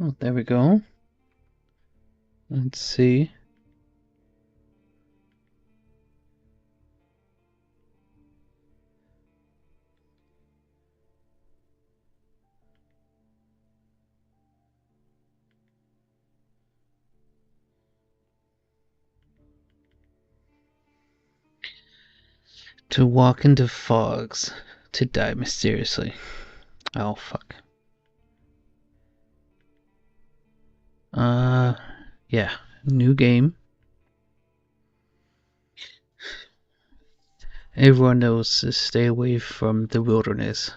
Oh, there we go. Let's see. To walk into fogs, to die mysteriously. Oh, fuck. Yeah. New game. Everyone knows to stay away from the wilderness.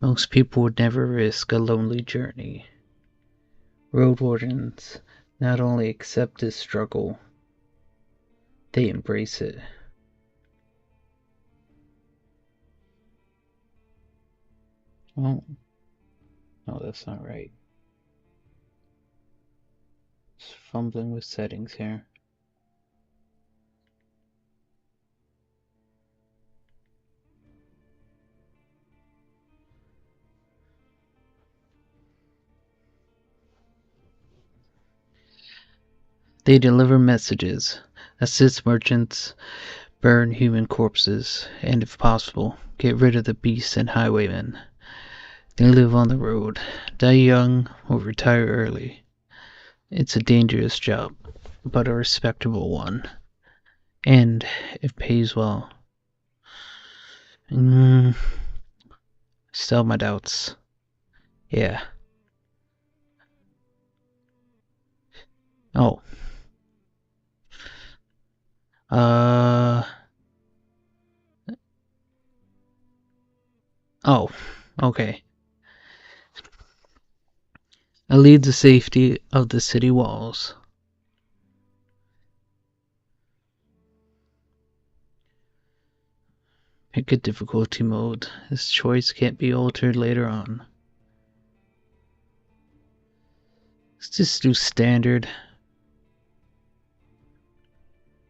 Most people would never risk a lonely journey. Roadwardens not only accept this struggle, they embrace it. Oh, no, that's not right. Just fumbling with settings here. They deliver messages, assist merchants, burn human corpses, and if possible, get rid of the beasts and highwaymen. They live on the road, die young, or retire early. It's a dangerous job, but a respectable one. And it pays well. Still my doubts. Yeah. Oh. Oh. Okay. I lead the safety of the city walls. Pick a difficulty mode. This choice can't be altered later on. Let's just do standard.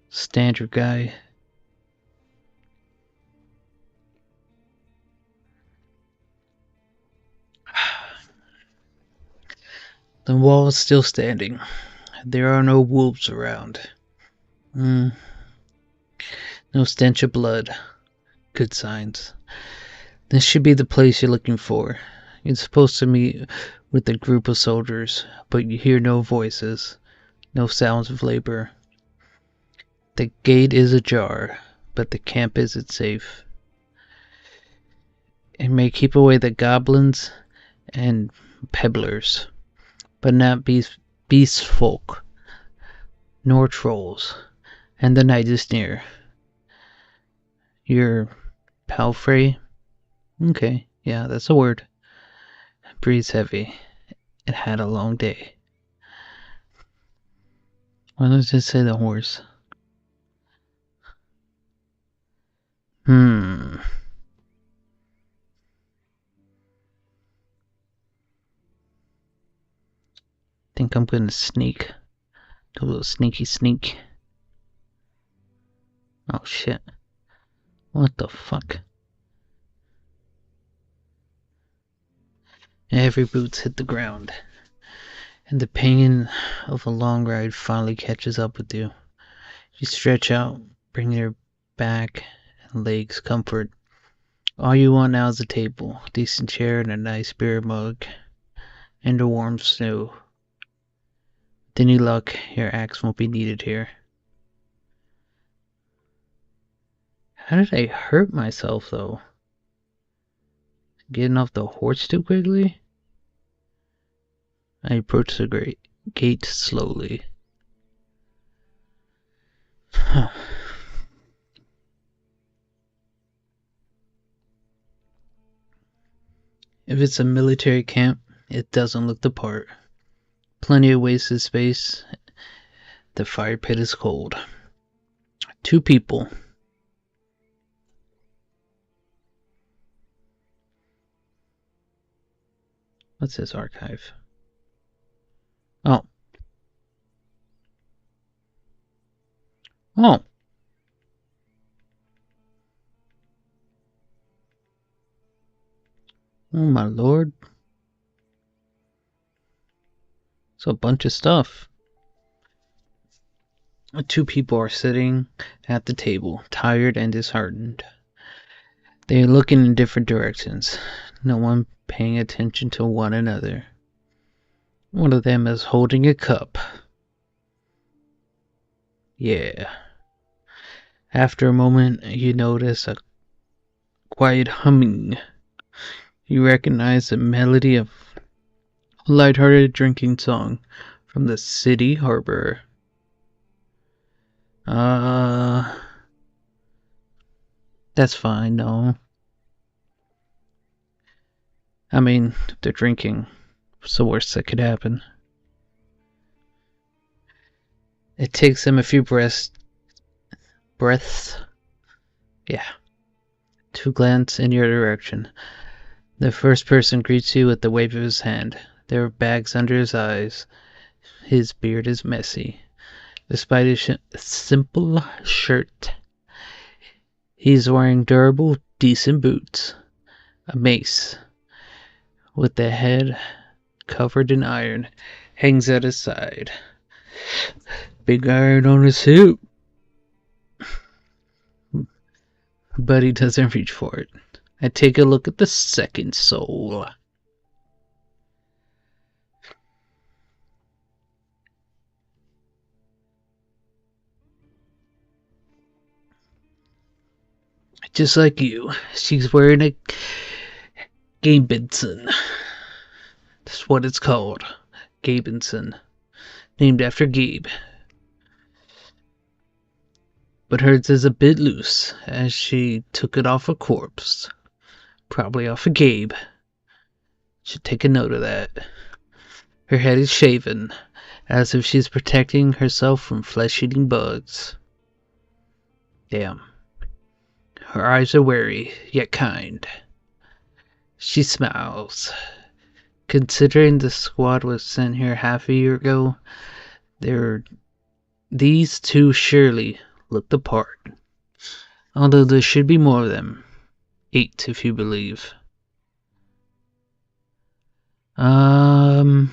Standard guy. The wall is still standing. There are no wolves around. No stench of blood. Good signs. This should be the place you're looking for. You're supposed to meet with a group of soldiers, but you hear no voices, no sounds of labor. The gate is ajar, but the camp isn't safe. It may keep away the goblins and pebblers, but not beast folk, nor trolls. And the night is near. Your palfrey? Okay, yeah, that's a word. Breathes heavy. It had a long day. Why does it say the horse? Think I'm gonna sneak. Do a little sneaky sneak. Oh shit. What the fuck? Every boot's hit the ground, and the pain of a long ride finally catches up with you. You stretch out, bring your back and legs comfort. All you want now is a table, a decent chair, and a nice beer mug, and a warm snow. With any luck, your axe won't be needed here. How did I hurt myself, though? Getting off the horse too quickly? I approach the gate slowly. If it's a military camp, it doesn't look the part. Plenty of wasted space. The fire pit is cold. 2 people. What's this archive? Oh. Oh. Oh my lord. It's a bunch of stuff. Two people are sitting at the table, tired and disheartened. They are looking in different directions, no one paying attention to one another. One of them is holding a cup. Yeah. After a moment, you notice a quiet humming. You recognize the melody of a lighthearted drinking song from the city harbor. That's fine, no. I mean, if they're drinking, what's the worst that could happen? It takes them a few breaths, yeah, to glance in your direction. The first person greets you with a wave of his hand. There are bags under his eyes. His beard is messy. Despite his simple shirt, he's wearing durable, decent boots. A mace, with the head covered in iron, hangs at his side. Big iron on his hip. But he doesn't reach for it. I take a look at the second soul. Just like you, she's wearing a Gabinson. That's what it's called. Gabinson. Named after Gabe. But hers is a bit loose, as she took it off a corpse. Probably off of Gabe. Should take a note of that. Her head is shaven, as if she's protecting herself from flesh-eating bugs. Damn. Her eyes are wary, yet kind. She smiles. Considering the squad was sent here half a year ago, these two surely look the part. Although there should be more of them. 8, if you believe. I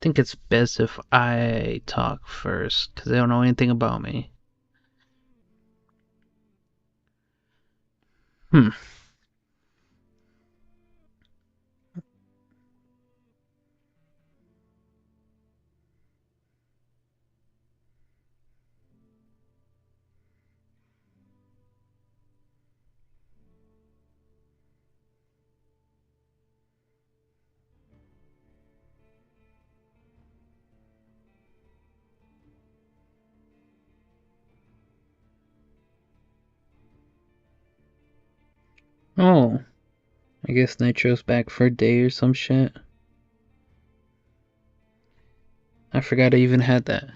think it's best if I talk first, because they don't know anything about me. Oh, I guess Nitro's back for a day or some shit. I forgot I even had that.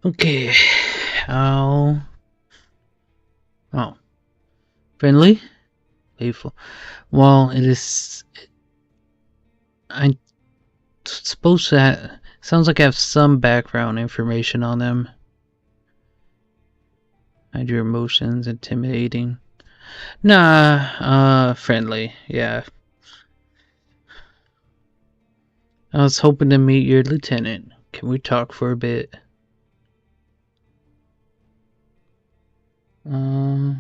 Okay. Oh. Friendly? Playful. Well, it is. I'm supposed to sounds like I have some background information on them. Hide your emotions, intimidating. Nah, friendly, yeah. I was hoping to meet your lieutenant. Can we talk for a bit? Oh.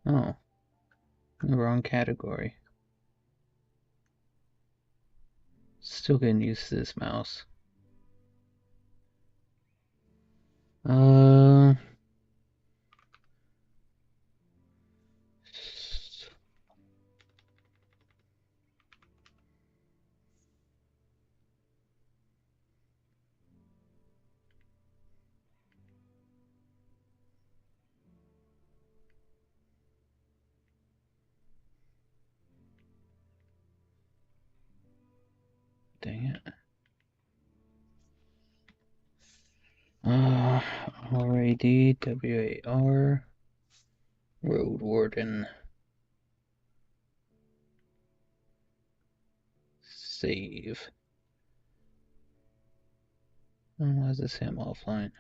The wrong category. Still getting used to this mouse. Dang it. R-A-D, W-A-R, Roadwarden. Save. Why does this say I'm offline?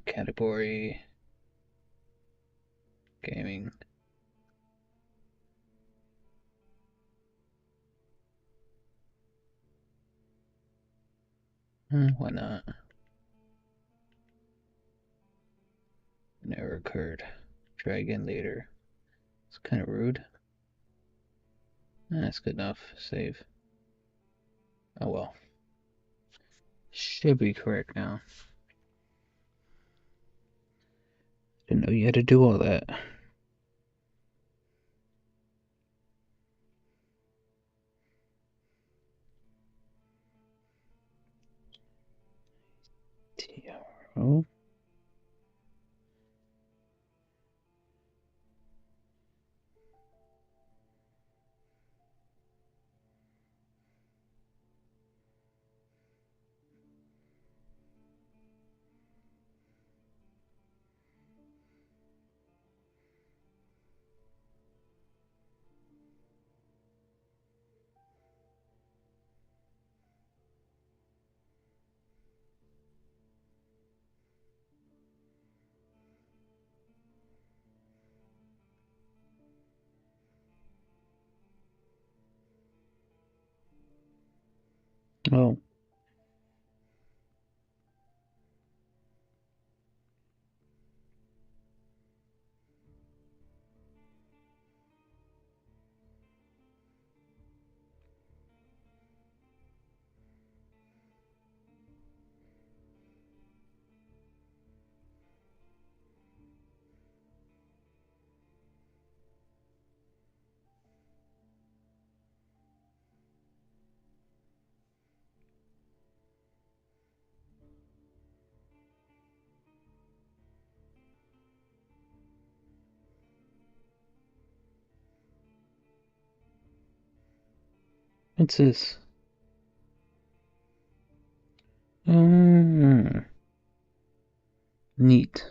Category gaming. Why not? An error occurred. Try again later. It's kind of rude. That's good enough. Save. Oh well. Should be correct now. Didn't know you had to do all that. TRO. Oh. What's this? Neat.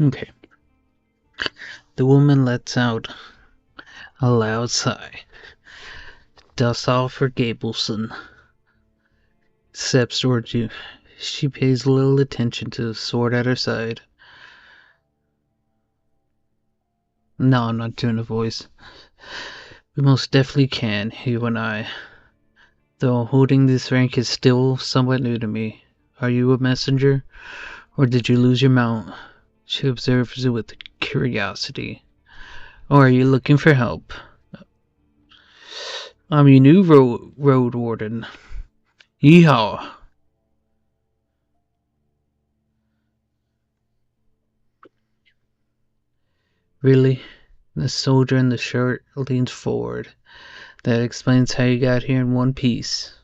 Okay. The woman lets out a loud sigh. Dust off her Gableson. Steps towards you. She pays little attention to the sword at her side. No, I'm not doing a voice. We most definitely can, you and I. Though holding this rank is still somewhat new to me. Are you a messenger? Or did you lose your mount? She observes you with curiosity. Or are you looking for help? I'm your new Roadwarden. Yeehaw! Really? The soldier in the shirt leans forward. That explains how you got here in one piece.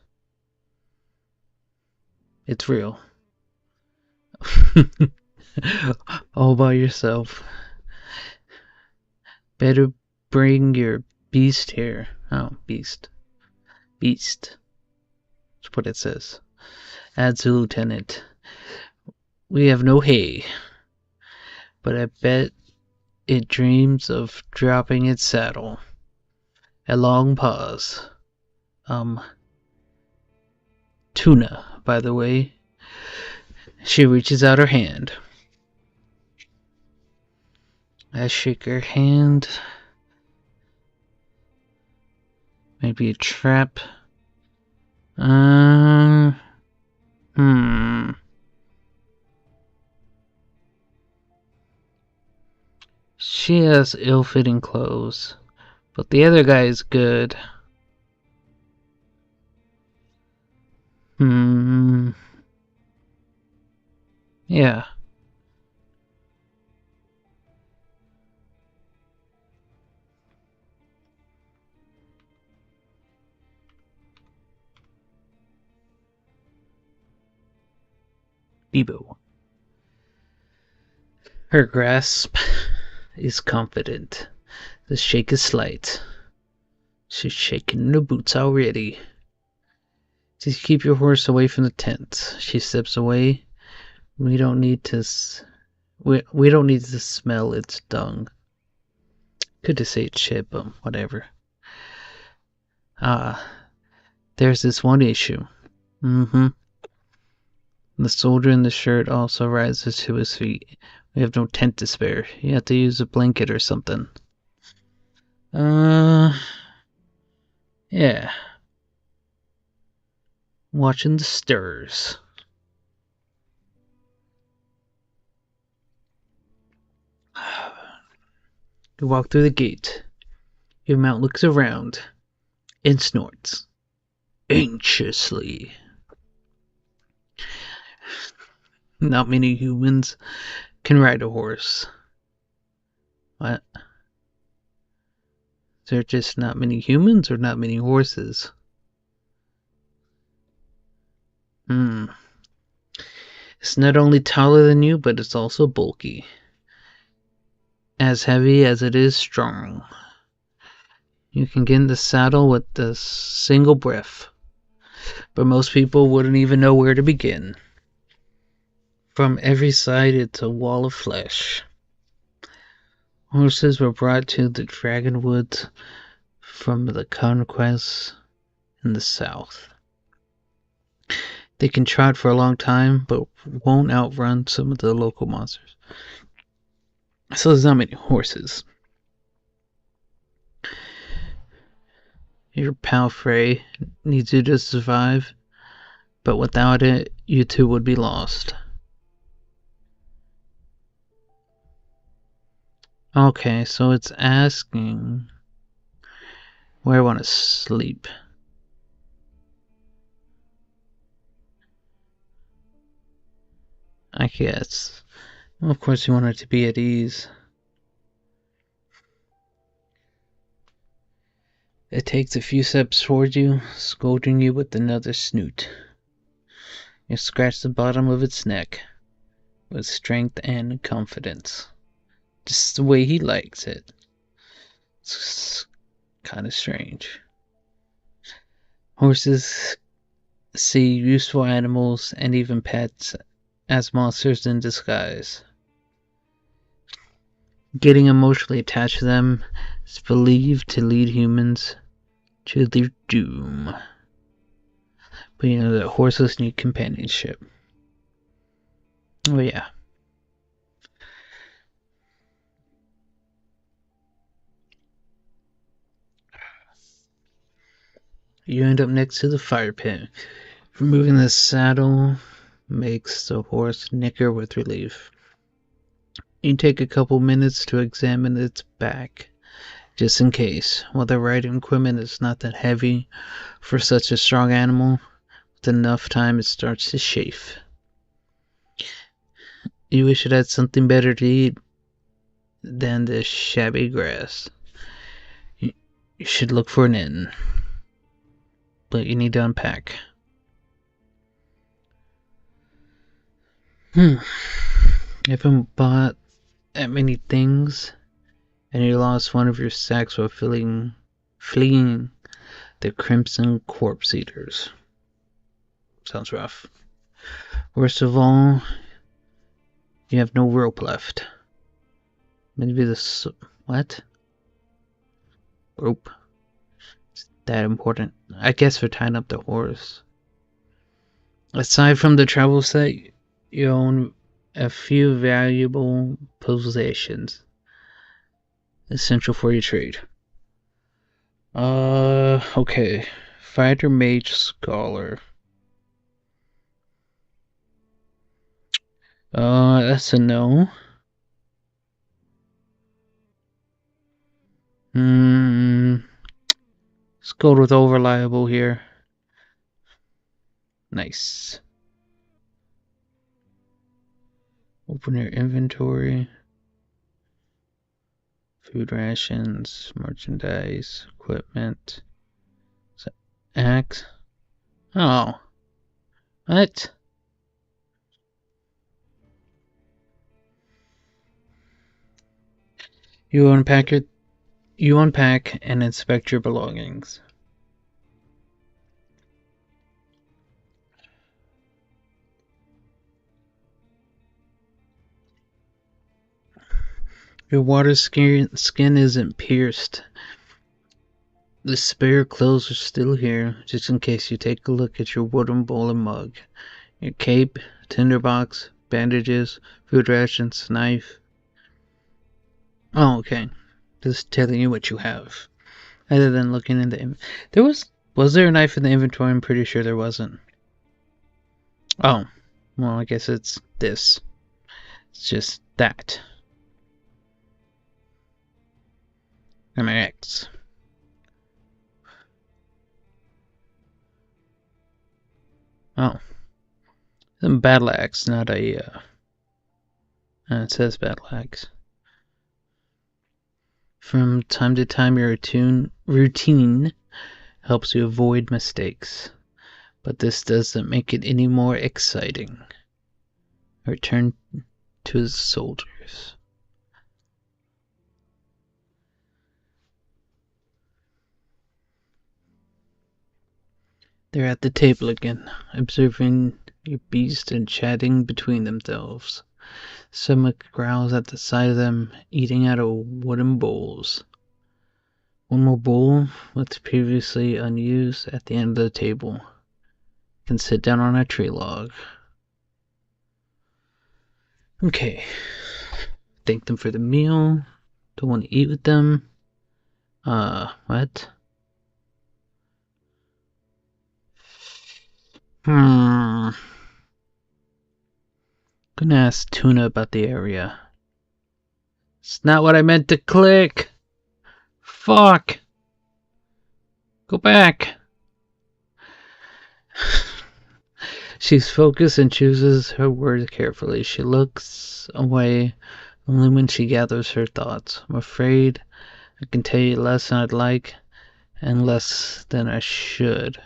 It's real. All by yourself. Better bring your beast here. Oh, beast. Beast. That's what it says. Adds the lieutenant. We have no hay, but I bet it dreams of dropping its saddle. A long pause. Tuna, by the way. She reaches out her hand. I shake her hand. Maybe a trap. She has ill-fitting clothes, but the other guy is good. Yeah. Bibo. Her grasp is confident. The shake is slight. She's shaking in her boots already. Just keep your horse away from the tent. She steps away. We don't need to smell its dung. Good to say it's shit, but whatever. There's this one issue. Mm-hmm. The soldier in the shirt also rises to his feet. We have no tent to spare. You have to use a blanket or something. Yeah. Watching the stirs. You walk through the gate. Your mount looks around and snorts anxiously. Not many humans can ride a horse. What? Is there just not many humans or not many horses? It's not only taller than you, but it's also bulky. As heavy as it is strong. You can get in the saddle with a single breath, but most people wouldn't even know where to begin. From every side, it's a wall of flesh. Horses were brought to the Dragonwoods from the conquest in the south. They can trot for a long time, but won't outrun some of the local monsters. So there's not many horses. Your pal Frey needs you to survive, but without it, you two would be lost. Okay, so it's asking where I want to sleep. I guess. Well, of course, you want it to be at ease. It takes a few steps toward you, scolding you with another snoot. You scratch the bottom of its neck with strength and confidence. Just the way he likes it. It's kind of strange. Horses see useful animals and even pets as monsters in disguise. Getting emotionally attached to them is believed to lead humans to their doom. But you know that horses need companionship. Oh yeah. You end up next to the fire pit. Removing the saddle makes the horse nicker with relief. You take a couple minutes to examine its back, just in case. While the riding equipment is not that heavy for such a strong animal, with enough time it starts to chafe. You wish it had something better to eat than this shabby grass. You should look for an inn, but you need to unpack. You haven't bought that many things, and you lost one of your sacks while fleeing the Crimson Corpse Eaters. Sounds rough. Worst of all, you have no rope left. Maybe this... What? Rope? Is that important? I guess for tying up the horse. Aside from the travel set, you own a few valuable possessions essential for your trade. Okay. Fighter Mage Scholar. That's a no. Let's go with Overliable here. Nice. Open your inventory. Food rations, merchandise, equipment. Axe. Oh. What? You unpack and inspect your belongings. Your water skin isn't pierced. The spare clothes are still here, just in case you take a look at your wooden bowl and mug. Your cape, tinderbox, bandages, food rations, knife. Oh, okay. Just telling you what you have. Other than looking in the was there a knife in the inventory? I'm pretty sure there wasn't. Oh, well, I guess it's this. It's just that. And my X. Oh. It's a battle axe, not a, it says battle axe. From time to time, your routine helps you avoid mistakes. But this doesn't make it any more exciting. Return to the soldiers. They're at the table again, observing your beast and chatting between themselves. Some growls at the side of them, eating out of wooden bowls. One more bowl, what's previously unused, at the end of the table. You can sit down on a tree log. Okay. Thank them for the meal. Don't want to eat with them. What? Gonna ask Tuna about the area. It's not what I meant to click! Fuck! Go back! She's focused and chooses her words carefully. She looks away only when she gathers her thoughts. I'm afraid I can tell you less than I'd like, and less than I should.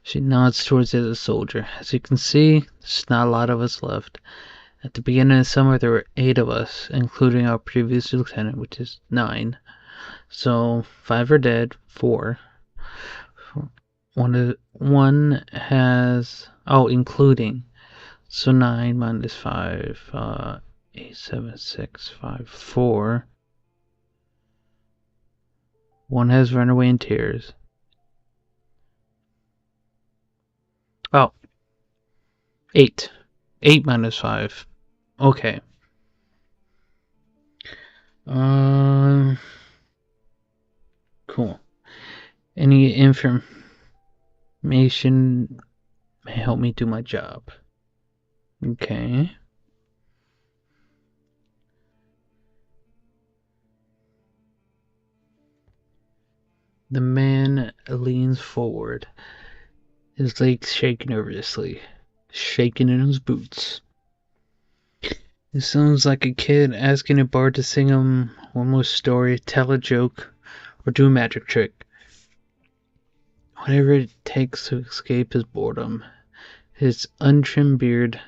She nods towards the other soldier. As you can see, there's not a lot of us left. At the beginning of summer, there were 8 of us, including our previous lieutenant, which is 9. So 5 are dead. 4. One has including. So 9 minus 5. 8, 7, 6, 5, 4. One has run away in tears. Oh. 8. 8 minus 5. Okay. Cool. Any information may help me do my job. Okay. The man leans forward, his legs shaking nervously, shaking in his boots. It sounds like a kid asking a bard to sing him one more story, tell a joke, or do a magic trick. Whatever it takes to escape his boredom. His untrimmed beard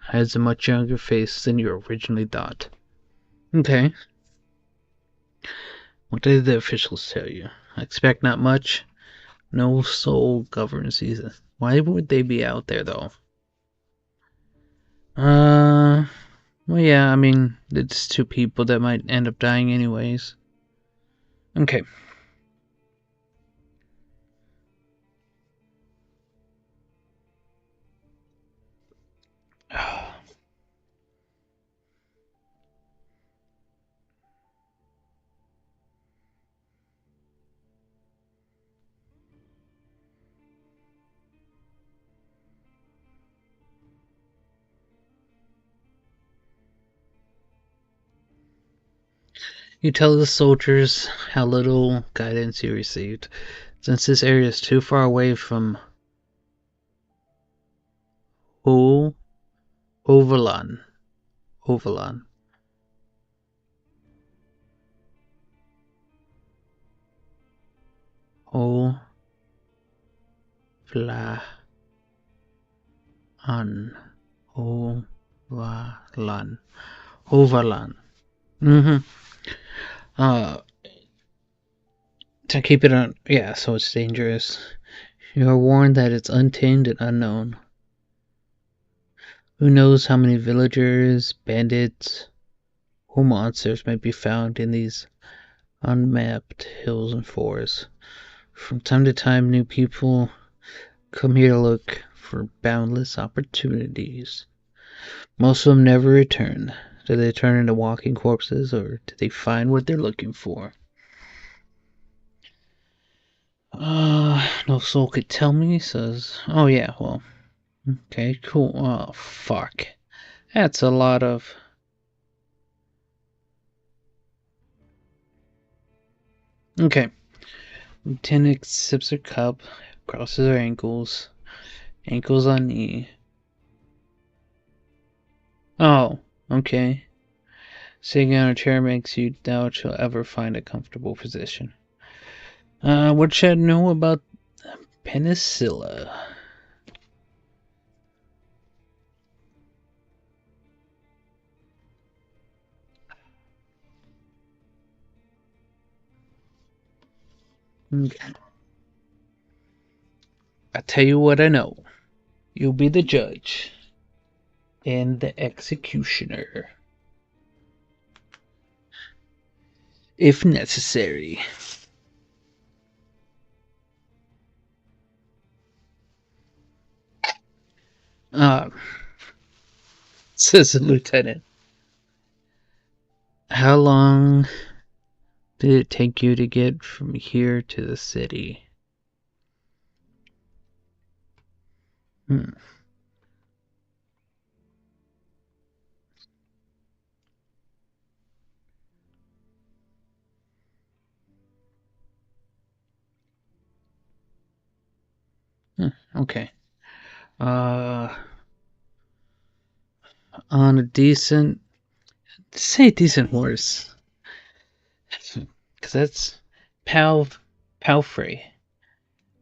has a much younger face than you originally thought. Okay. What did the officials tell you? I expect not much. No soul governs these. Why would they be out there, though? Well, yeah, I mean, it's 2 people that might end up dying anyways. Okay. You tell the soldiers how little guidance you received, since this area is too far away from Overland. Overland. Overland. Overland. Overland. To keep it on, yeah, so it's dangerous. You are warned that it's untamed and unknown. Who knows how many villagers, bandits, or monsters may be found in these unmapped hills and forests. From time to time, new people come here to look for boundless opportunities. Most of them never return. Do they turn into walking corpses, or do they find what they're looking for? No soul could tell me, says. Oh, yeah, well. Okay, cool. Oh, fuck. That's a lot of. Okay. Lieutenant sips her cup, crosses her ankles, ankles on knee. Oh, okay. Sitting on a chair makes you doubt she'll ever find a comfortable position. What should I know about penicilla? Okay. I'll tell you what I know. You'll be the judge and the executioner, if necessary. Says the lieutenant. How long did it take you to get from here to the city? Okay. On a decent, say decent horse, because that's palfrey,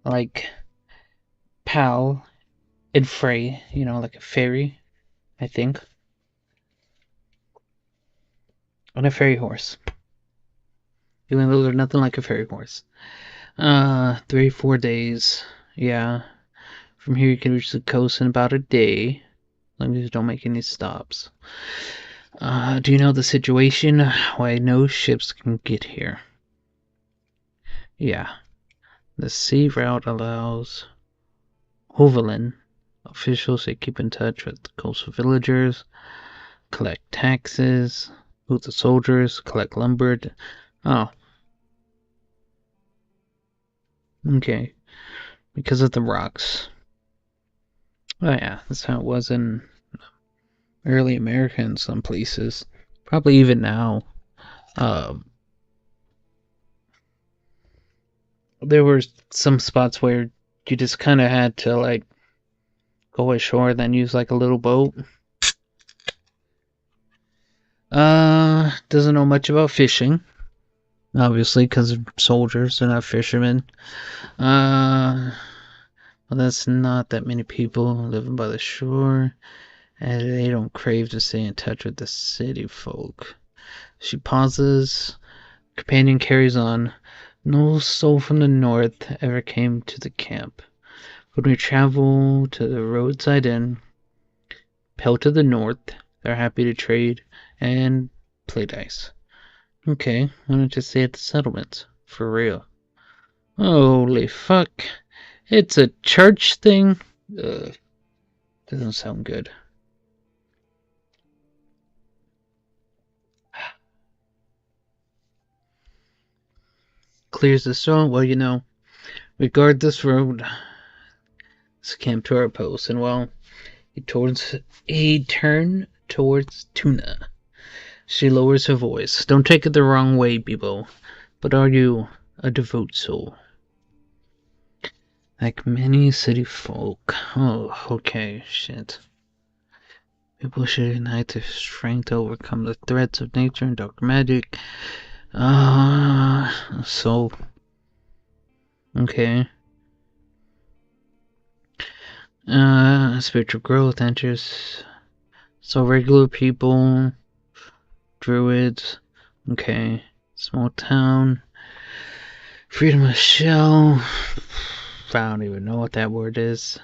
like pal and frey, like a ferry, I think, on a ferry horse. Even though they're nothing like a ferry horse. 3-4 days. Yeah. From here you can reach the coast in about a day, as long as you don't make any stops. Do you know the situation? Why no ships can get here? Yeah. The sea route allows Hovelin officials to keep in touch with coastal villagers, collect taxes, move the soldiers, collect lumber. Oh. Okay. Because of the rocks. Oh yeah, that's how it was in early America in some places. Probably even now. There were some spots where you just kind of had to, like, go ashore, then use, like, a little boat. Doesn't know much about fishing. Obviously, because soldiers, they're not fishermen. Well, that's not that many people living by the shore, and they don't crave to stay in touch with the city folk. She pauses. Companion carries on. No soul from the north ever came to the camp. When we travel to the roadside inn, Pell to the north, they're happy to trade and play dice. Okay, why don't you stay at the settlements? For real. Holy fuck. It's a church thing? Ugh. Doesn't sound good. Clears the stone. Well, we guard this road. It's camp to our post, and he turned towards Tuna. She lowers her voice. Don't take it the wrong way, Bibo, but are you a devout soul? Like many city folk. Oh, okay, shit. People should unite their strength to overcome the threats of nature and dark magic. So. Okay. Spiritual growth enters. So regular people. Druids. Okay. Small town. Freedom of shell. I don't even know what that word is.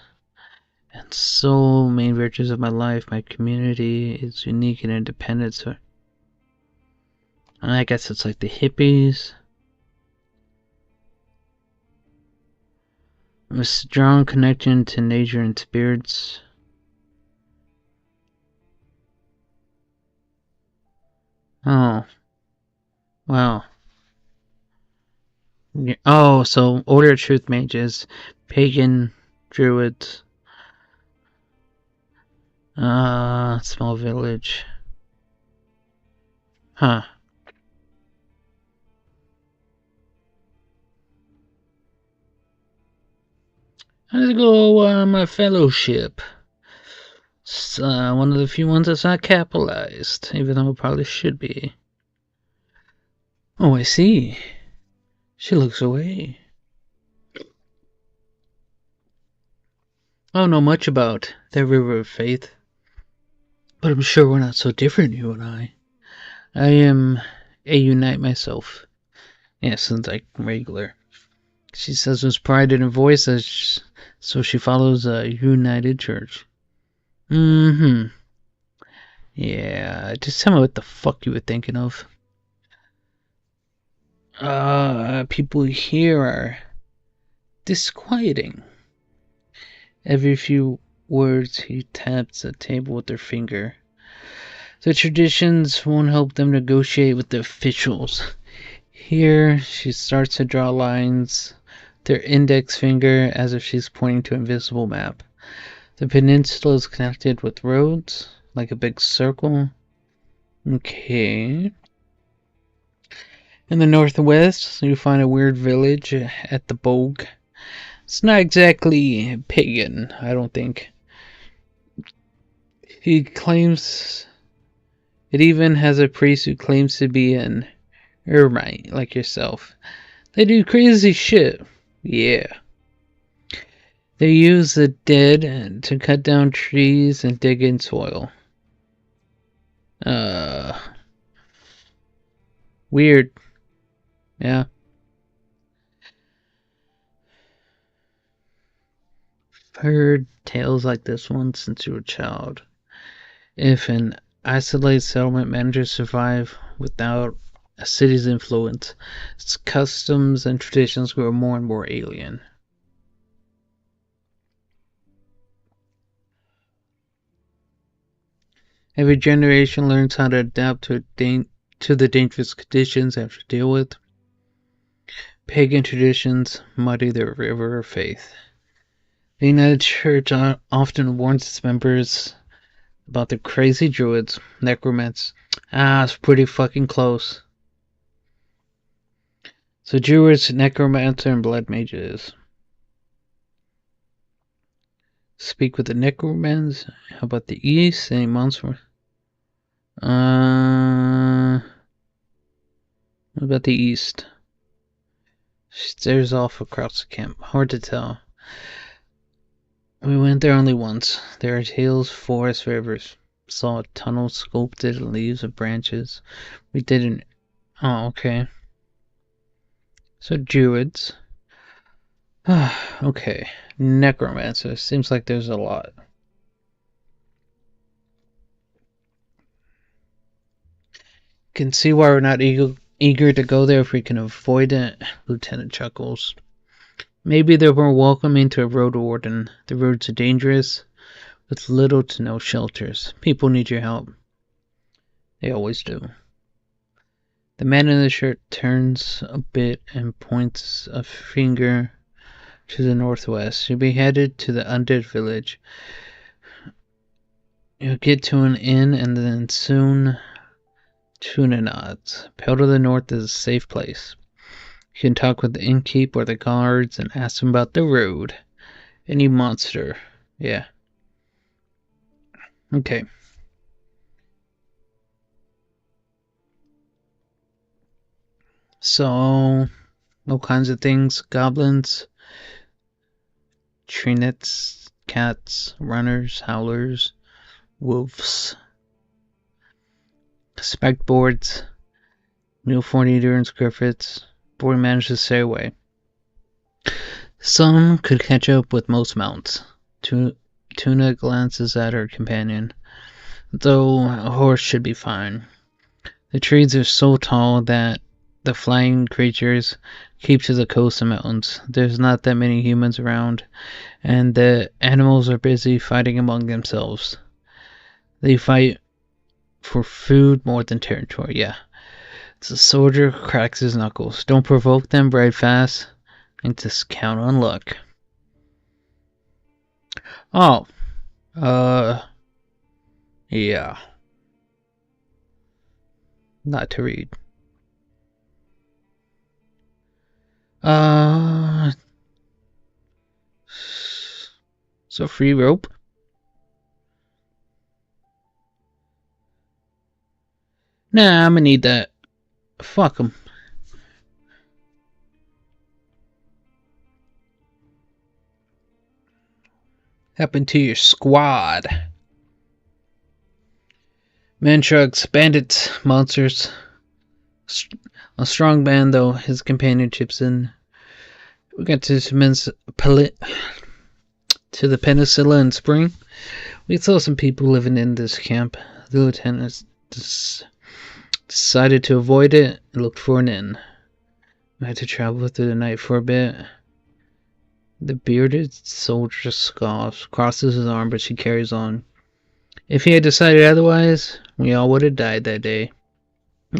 And so, main virtues of my life, my community is unique and independent. So, I guess it's like the hippies. A strong connection to nature and spirits. Oh. Wow. Yeah. Oh, so Order of Truth mages, pagan druids, small village. Huh. Let's go, my fellowship. It's, one of the few ones that's not capitalized, even though it probably should be. Oh, I see. She looks away. I don't know much about that river of faith, but I'm sure we're not so different, you and I. I am a unite myself. Yes, it's like regular. She says with pride in her voice, so she follows a united church. Mm-hmm. Yeah, just tell me what the fuck you were thinking of. People here are disquieting. Every few words he taps the table with their finger. The traditions won't help them negotiate with the officials. Here, she starts to draw lines with her index finger as if she's pointing to an invisible map. The peninsula is connected with roads, like a big circle. Okay. In the northwest, you find a weird village at the Bogue. It's not exactly pagan, I don't think. He claims it even has a priest who claims to be an ermite, like yourself. They do crazy shit. Yeah. They use the dead to cut down trees and dig in soil. Weird. Yeah. I've heard tales like this one since you were a child. If an isolated settlement manages to survive without a city's influence, its customs and traditions grow more and more alien. Every generation learns how to adapt to the dangerous conditions they have to deal with. Pagan traditions muddy their river of faith. The United Church often warns its members about the crazy druids, necromancers. It's pretty fucking close. So druids, necromancer, and blood mages. Speak with the necromancers. How about the east? Any monster? What about the east? She stares off across the camp. Hard to tell. We went there only once. There are hills, forests, rivers. Saw a tunnel sculpted in leaves and branches. We didn't. Oh, okay. So druids. Okay. Necromancer. Seems like there's a lot. Can see why we're not eager to go there if we can avoid it. Lieutenant chuckles. Maybe they're more welcoming to a Roadwarden. The roads are dangerous, with little to no shelters. People need your help. They always do. The man in the shirt turns a bit and points a finger to the northwest. You'll be headed to the undead village. You'll get to an inn and then soon Tuna nods. Pale to the north is a safe place. You can talk with the innkeep or the guards and ask them about the road. Any monster. Yeah. Okay. So, all kinds of things. Goblins, trinets, cats, runners, howlers, wolves, spiked boards, Newfound endurance griffiths. Boy managed to stay away. Some could catch up with most mounts. Tuna glances at her companion. Though a horse should be fine. The trees are so tall that the flying creatures keep to the coast and mountains. There's not that many humans around, and the animals are busy fighting among themselves. They fight for food more than territory, yeah. The soldier cracks his knuckles. Don't provoke them, ride fast, and just count on luck. Oh, yeah. Not to read. So free rope? Nah, I'm gonna need that. Fuck them. Happened to your squad. Man shrugs, bandits, monsters. A strong band, though, his companion chips in. We got to the peninsula in spring. We saw some people living in this camp. The lieutenant decided to avoid it and looked for an inn. We had to travel through the night for a bit. The bearded soldier scoffs, crosses his arm, but she carries on. If he had decided otherwise, we all would have died that day.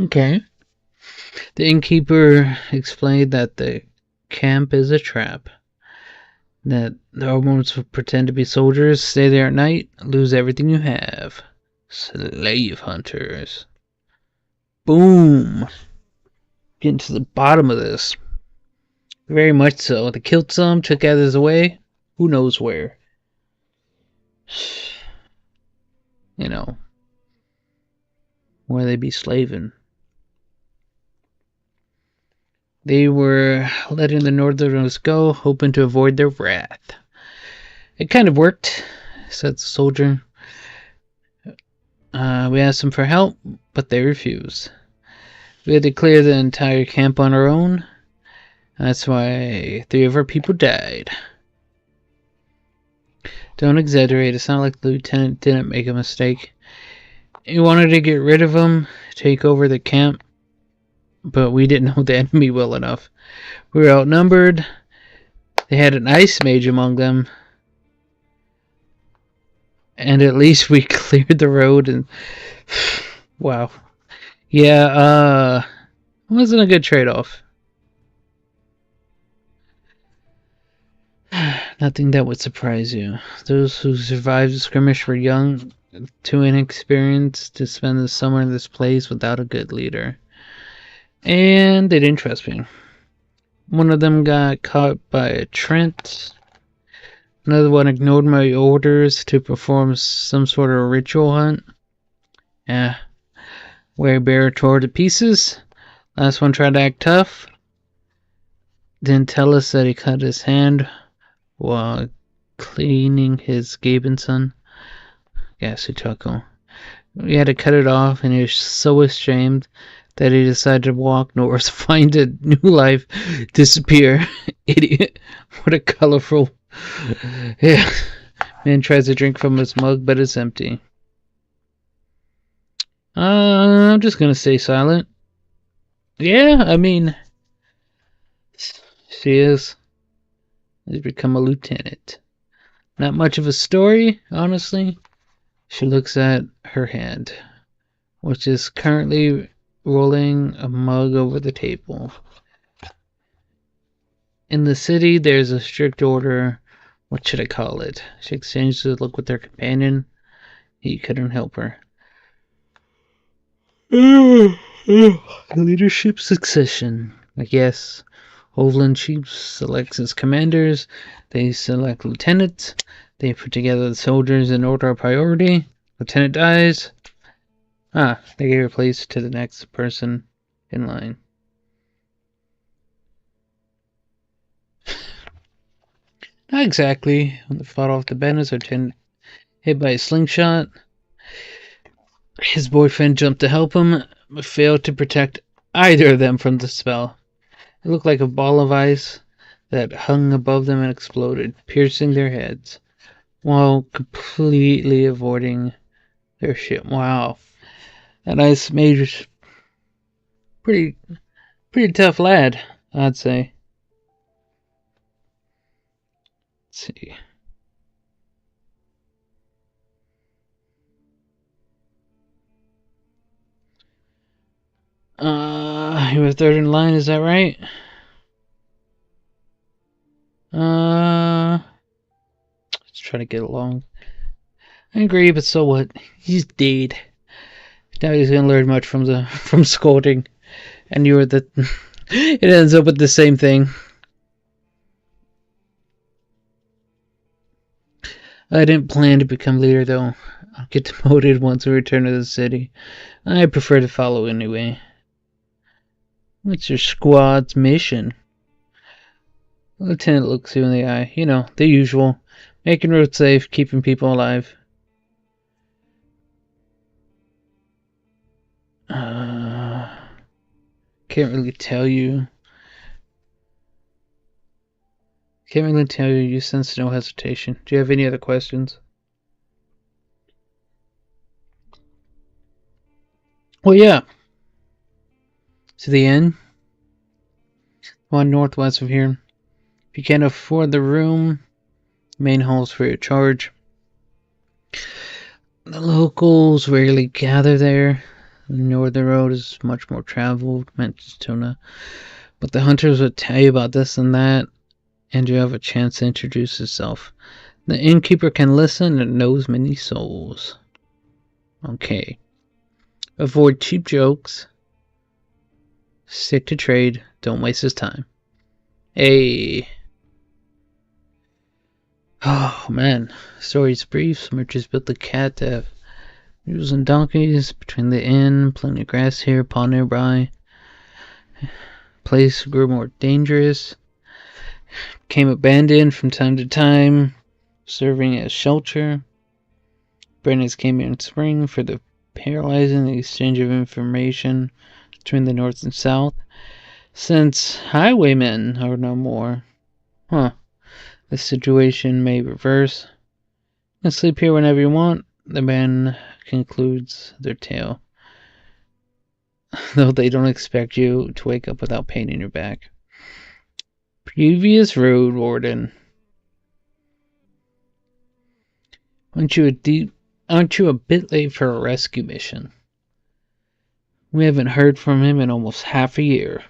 Okay. The innkeeper explained that the camp is a trap. That the Romans will pretend to be soldiers, stay there at night, lose everything you have. Slave hunters. Boom. Getting to the bottom of this. Very much so. They killed some, took others away. Who knows where? You know, where they be slaving. They were letting the Northerners go, hoping to avoid their wrath. It kind of worked, said the soldier. We asked them for help, but they refused. We had to clear the entire camp on our own. That's why 3 of our people died. Don't exaggerate. It's not like the lieutenant didn't make a mistake. He wanted to get rid of them, take over the camp, but we didn't know the enemy well enough. We were outnumbered. They had an ice mage among them. And at least we cleared the road and... Wow. Yeah, wasn't a good trade-off. Nothing that would surprise you. Those who survived the skirmish were young, too inexperienced to spend the summer in this place without a good leader. And they didn't trust me. One of them got caught by a Trent. Another one ignored my orders to perform some sort of ritual hunt. Yeah. Bear tore to pieces. Last one tried to act tough. Didn't tell us that he cut his hand while cleaning his Gabenson. Ghastly chuckle. We had to cut it off, and he was so ashamed that he decided to walk north, find a new life, disappear. Idiot. What a colorful... Yeah. Man tries to drink from his mug, but it's empty. I'm just gonna stay silent. Yeah, I mean... She is... Has become a lieutenant. Not much of a story, honestly. She looks at her hand, which is currently rolling a mug over the table. In the city, there's a strict order. What should I call it? She exchanges a look with her companion. He couldn't help her. Leadership succession. I guess. Hovland Chief selects his commanders. They select lieutenants. They put together the soldiers in order of priority. Lieutenant dies. They gave place to the next person in line. Not exactly. When they fought off the bandits, lieutenant hit by a slingshot. His boyfriend jumped to help him, but failed to protect either of them from the spell. It looked like a ball of ice that hung above them and exploded, piercing their heads, while completely avoiding their ship. Wow. That ice mage Pretty tough lad, I'd say. Let's see. You were third in line, is that right? Let's try to get along. I agree, but so what? He's dead. Now he's gonna learn much from scolding, and you were the. It ends up with the same thing. I didn't plan to become leader, though. I'll get demoted once we return to the city. I prefer to follow anyway. What's your squad's mission? The lieutenant looks you in the eye. You know, the usual. Making roads safe, keeping people alive. Can't really tell you. You sense no hesitation. Do you have any other questions? Well, yeah. To the inn. One northwest of here. If you can't afford the room, main hall's free of charge. The locals rarely gather there. The northern road is much more traveled, mentions Tuna. But the hunters would tell you about this and that, and you have a chance to introduce yourself. The innkeeper can listen and knows many souls. Okay. Avoid cheap jokes. Stick to trade. Don't waste his time. Hey. Oh, man. Story's brief. Smurches built the cat to have mules and donkeys between the inn. Plenty of grass here. Pond nearby. Place grew more dangerous. Became abandoned from time to time, serving as shelter. Brandons came here in spring for the paralyzing exchange of information between the north and south. Since highwaymen are no more, the situation may reverse. You can sleep here whenever you want. The man concludes their tale, though they don't expect you to wake up without pain in your back. Previous Roadwarden. Aren't you a bit late for a rescue mission? We haven't heard from him in almost half a year.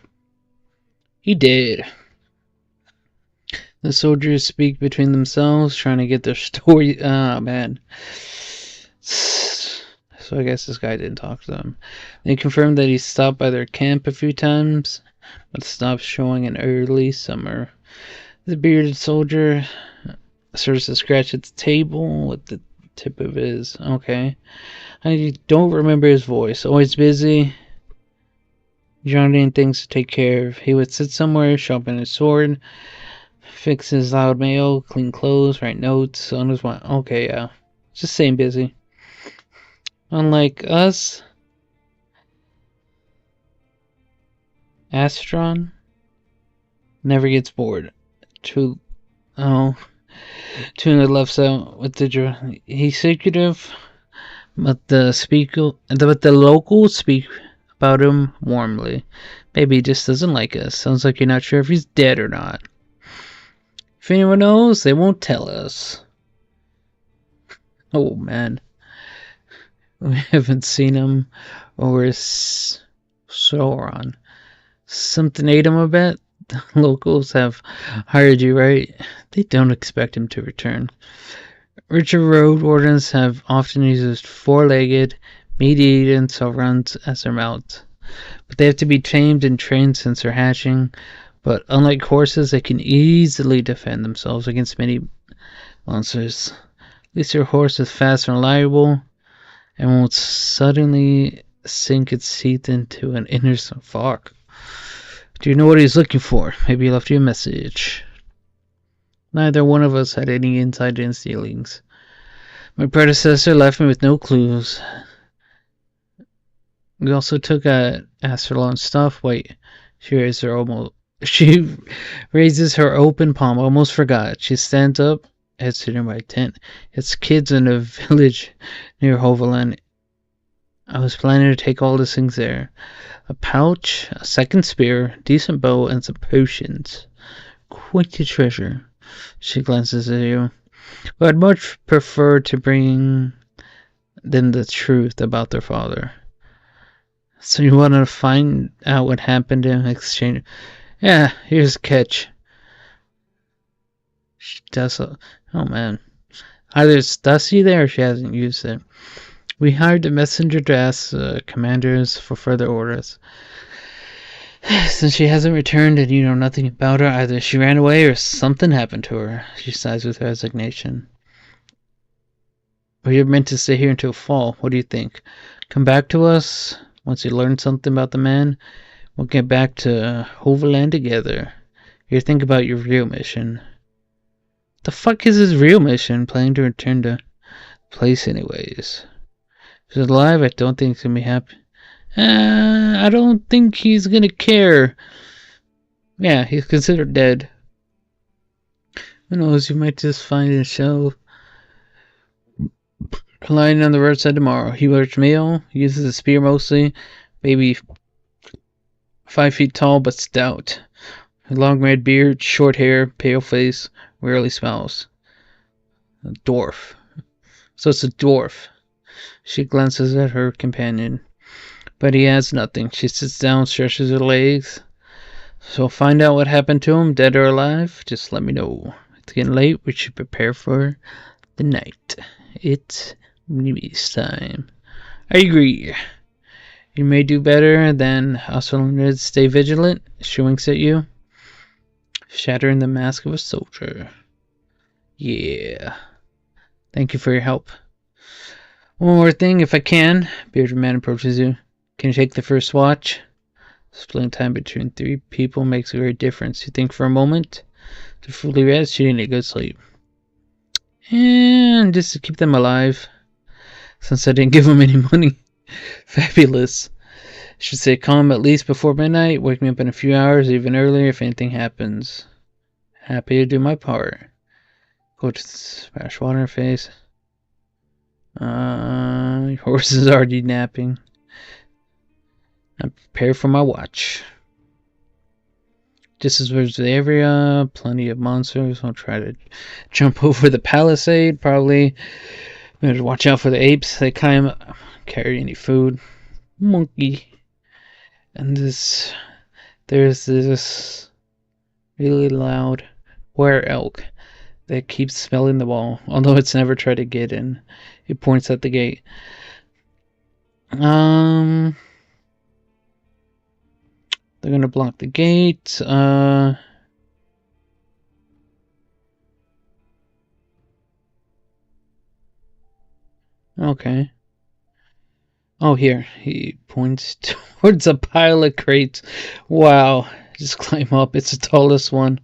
He did. The soldiers speak between themselves, trying to get their story. Ah, man. So I guess this guy didn't talk to them. They confirmed that he stopped by their camp a few times, but stopped showing in early summer. The bearded soldier starts to scratch at the table with the tip of his. Okay. I don't remember his voice. Always busy. Johnny things to take care of. He would sit somewhere, sharpen his sword, fix his loud mail, clean clothes, write notes on his one. Okay, yeah. Just staying busy. Unlike us, Astron never gets bored. Tuna left out with the he's secretive, but the locals speak about him warmly. Maybe he just doesn't like us. Sounds like you're not sure if he's dead or not. If anyone knows, they won't tell us. Oh man. We haven't seen him or Sauron. Something ate him a bit. The locals have hired you, right? They don't expect him to return. Richer road wardens have often used four-legged, meat-eating Saurons as their mounts. But they have to be tamed and trained since they're hatching. But unlike horses, they can easily defend themselves against many monsters. At least your horse is fast and reliable, and won't suddenly sink its teeth into an innocent fox. Do you know what he's looking for? Maybe he left you a message. Neither one of us had any insight in dealings. My predecessor left me with no clues. We also took Astralon's stuff. Wait, she raises her open palm. Almost forgot. She stands up, heads to nearby tent. It's kids in a village near Hoveland. I was planning to take all these things there. A pouch, a second spear, decent bow, and some potions. Quite a treasure. She glances at you. But I'd much prefer to bring them the truth about their father. So you want to find out what happened to him in exchange? Yeah, here's a catch. She does. Oh man. Either it's dusty there or she hasn't used it. We hired a messenger to ask commanders for further orders. Since she hasn't returned and you know nothing about her, either she ran away or something happened to her. She sighs with resignation. We're meant to stay here until fall. What do you think? Come back to us once you learn something about the man. We'll get back to Overland together. You think about your real mission. The fuck is his real mission? Planning to return to place anyways. If he's alive, I don't think he's gonna be happy. I don't think he's gonna care. Yeah, he's considered dead. Who knows, you might just find a shell lying on the roadside tomorrow. He wears mail, uses a spear mostly, maybe 5 feet tall but stout. Long red beard, short hair, pale face, rarely smiles. A dwarf. So it's a dwarf. She glances at her companion. But he has nothing. She sits down, stretches her legs. So find out what happened to him, dead or alive. Just let me know. It's getting late. We should prepare for the night. It's movies time. I agree. You may do better than also stay vigilant. She winks at you. Shattering the mask of a soldier. Yeah. Thank you for your help. One more thing, if I can. Bearded man approaches you. Can you take the first watch? Splitting time between 3 people makes a great difference. You think for a moment? To fully rest, you need a good sleep. And just to keep them alive. Since I didn't give them any money. Fabulous. Should stay calm at least before midnight. Wake me up in a few hours, even earlier if anything happens. Happy to do my part. Go to splash water in her face. Your horse is already napping. I'm prepared for my watch. Just as there's the area, plenty of monsters. I'll try to jump over the palisade. Probably better watch out for the apes. They climb, carry any food. Monkey. And there's this really loud were elk that keeps smelling the ball, although it's never tried to get in. It points at the gate. They're gonna block the gate. Okay. Oh, here. He points towards a pile of crates. Wow. Just climb up. It's the tallest one.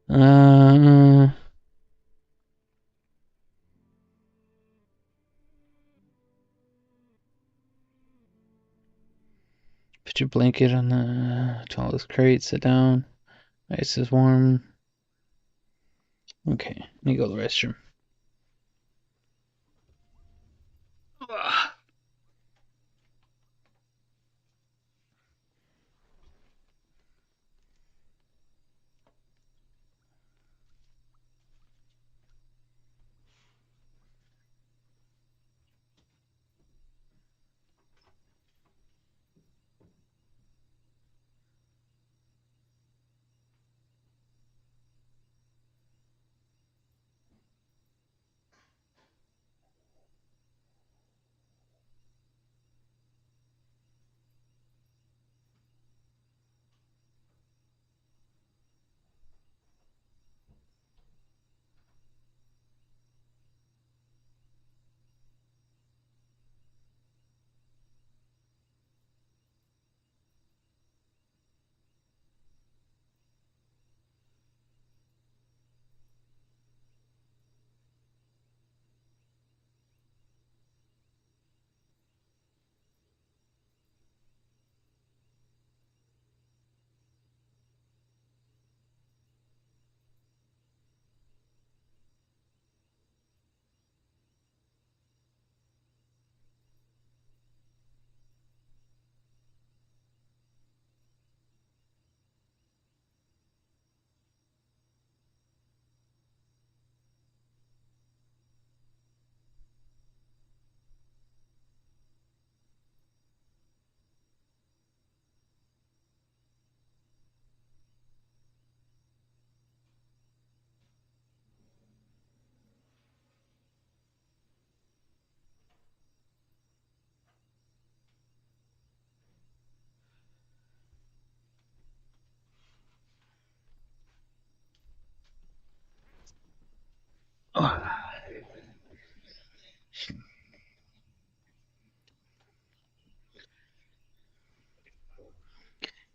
Put your blanket on the tallest crate. Sit down. Ice is warm. Okay. Let me go to the restroom.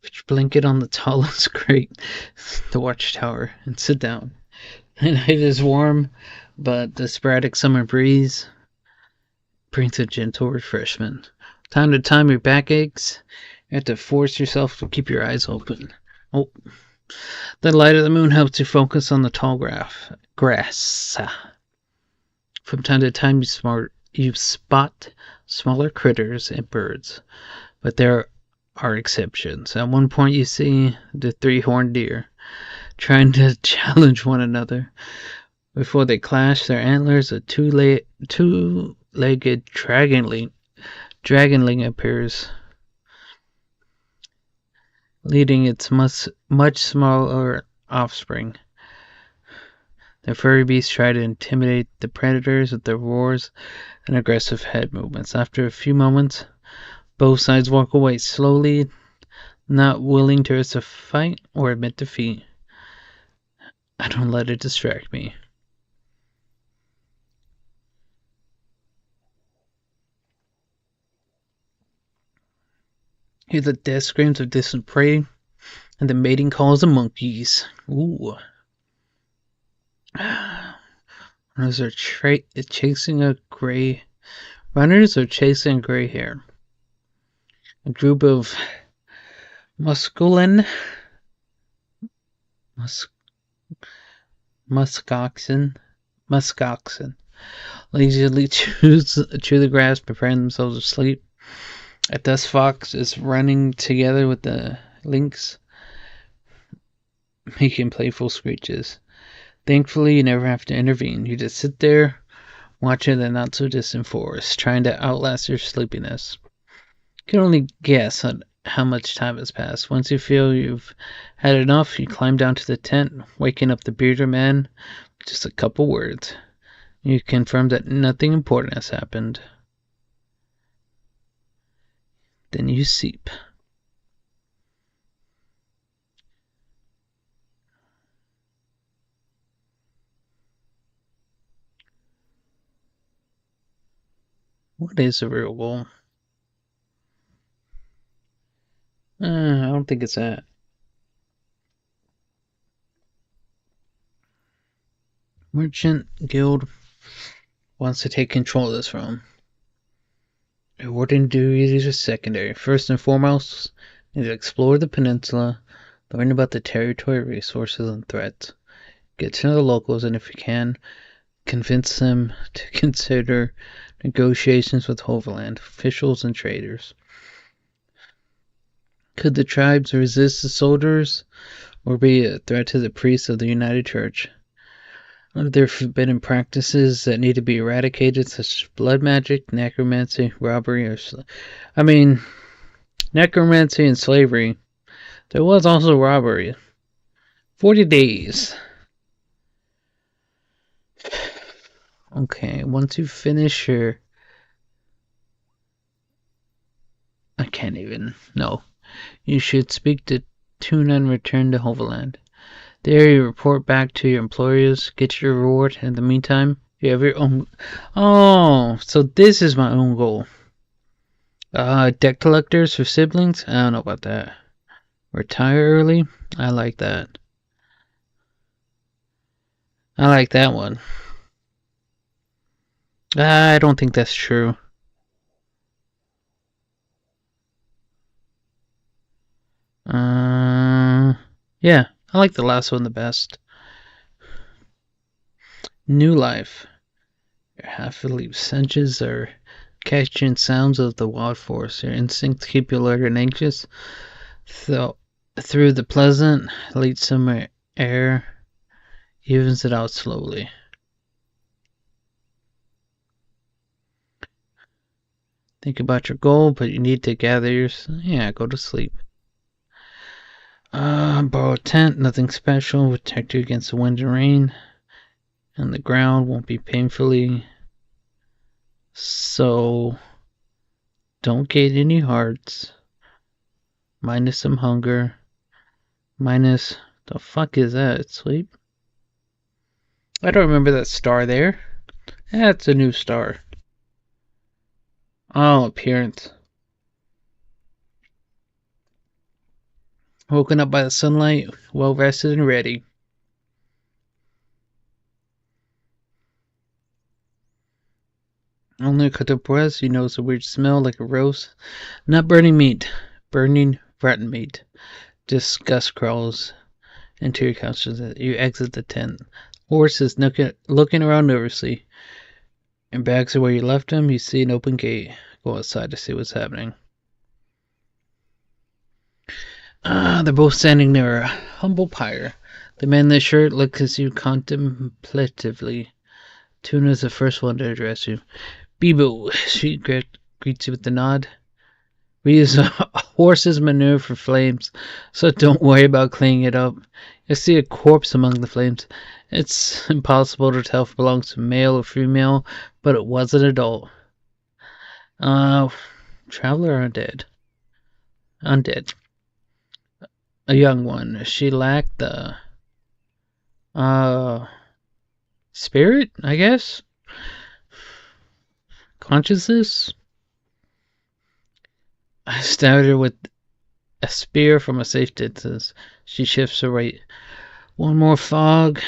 Put your blanket on the tallest grate, the watchtower, and sit down. The night is warm, but the sporadic summer breeze brings a gentle refreshment. Time to time, your back aches. You have to force yourself to keep your eyes open. Oh, the light of the moon helps you focus on the tall grass. From time to time, you spot smaller critters and birds, but there are exceptions. At one point, you see the three-horned deer trying to challenge one another. Before they clash their antlers, a two-legged dragonling appears, leading its much smaller offspring. The furry beasts try to intimidate the predators with their roars and aggressive head movements. After a few moments, both sides walk away slowly, not willing to risk a fight or admit defeat. I don't let it distract me. Hear the death screams of distant prey and the mating calls of monkeys. Ooh. Runners are chasing a gray hare. A group of muskoxen lazily chew the grass, preparing themselves to sleep. A dust fox is running together with the lynx, making playful screeches. Thankfully, you never have to intervene. You just sit there, watching the not-so-distant forest, trying to outlast your sleepiness. You can only guess at how much time has passed. Once you feel you've had enough, you climb down to the tent, waking up the bearded man with just a couple words. You confirm that nothing important has happened. Then you sleep. What is a real goal? I don't think it's that. Merchant Guild wants to take control of this realm. Warden duties are secondary. First and foremost, you need to explore the peninsula, learn about the territory, resources, and threats. Get to know the locals, and if you can, convince them to consider negotiations with Hoverland officials and traders. Could the tribes resist the soldiers, or be a threat to the priests of the United Church? Are there forbidden practices that need to be eradicated, such as blood magic, necromancy, robbery, or necromancy and slavery? There was also robbery. 40 days. Okay, once you finish your... I can't even... No. You should speak to Tuna and return to Hoverland. There you report back to your employers, get your reward. In the meantime, you have your own... Oh, so this is my own goal. Debt collectors for siblings? I don't know about that. Retire early? I like that. I like that one. I don't think that's true. Yeah, I like the last one the best. New life. Your half-asleep senses are catching sounds of the wild forest. Your instincts keep you alert and anxious. So, through the pleasant, late summer air, evens it out slowly. Think about your goal, but you need to gather your... Yeah, go to sleep. Borrow a tent, nothing special. Will protect you against the wind and rain. And the ground won't be painfully... So... Don't get any hearts. Minus some hunger. Minus... The fuck is that? Sleep? I don't remember that star there. That's a new star. Oh, appearance. Woken up by the sunlight, well rested and ready. Only a couple of breaths, you notice a weird smell like a roast. Not burning meat, burning rotten meat. Disgust crawls into your consciousness. You exit the tent. Horse is looking around nervously. Your bags are where you left him. You see an open gate. Go outside to see what's happening. They're both standing near a humble pyre. The man in the shirt looks at you contemplatively. Tuna's the first one to address you. Bibo, she greets you with a nod. We use horse's manure for flames, so don't worry about cleaning it up. You'll see a corpse among the flames. It's impossible to tell if it belongs to male or female, but it was an adult. Traveler or undead? Undead. A young one. She lacked the spirit, I guess? Consciousness? I stabbed her with a spear from a safe distance. She shifts her weight. One more fog,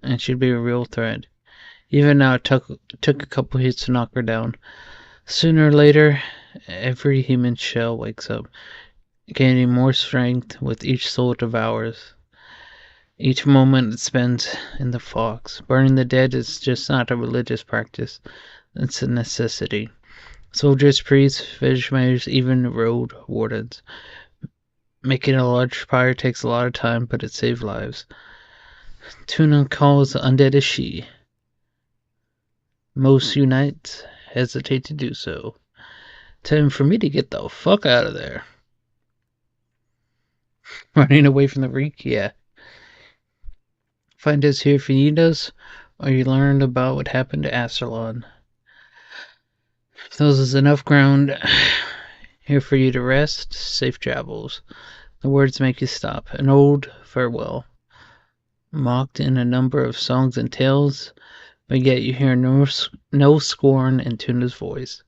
and she'd be a real threat. Even now, it took a couple hits to knock her down. Sooner or later, every human shell wakes up, gaining more strength with each soul it devours. Each moment it spends in the fogs. Burning the dead is just not a religious practice. It's a necessity. Soldiers, priests, fishermen, even road wardens. Making a large fire takes a lot of time, but it saves lives. Tuna calls the undead a she. Most unites hesitate to do so. Time for me to get the fuck out of there. Running away from the reek? Yeah. Find us here if you need us, or you learned about what happened to Astalon. If those is enough ground here for you to rest, safe travels. The words make you stop. An old farewell, mocked in a number of songs and tales, but yet you hear no scorn in Tuna's voice.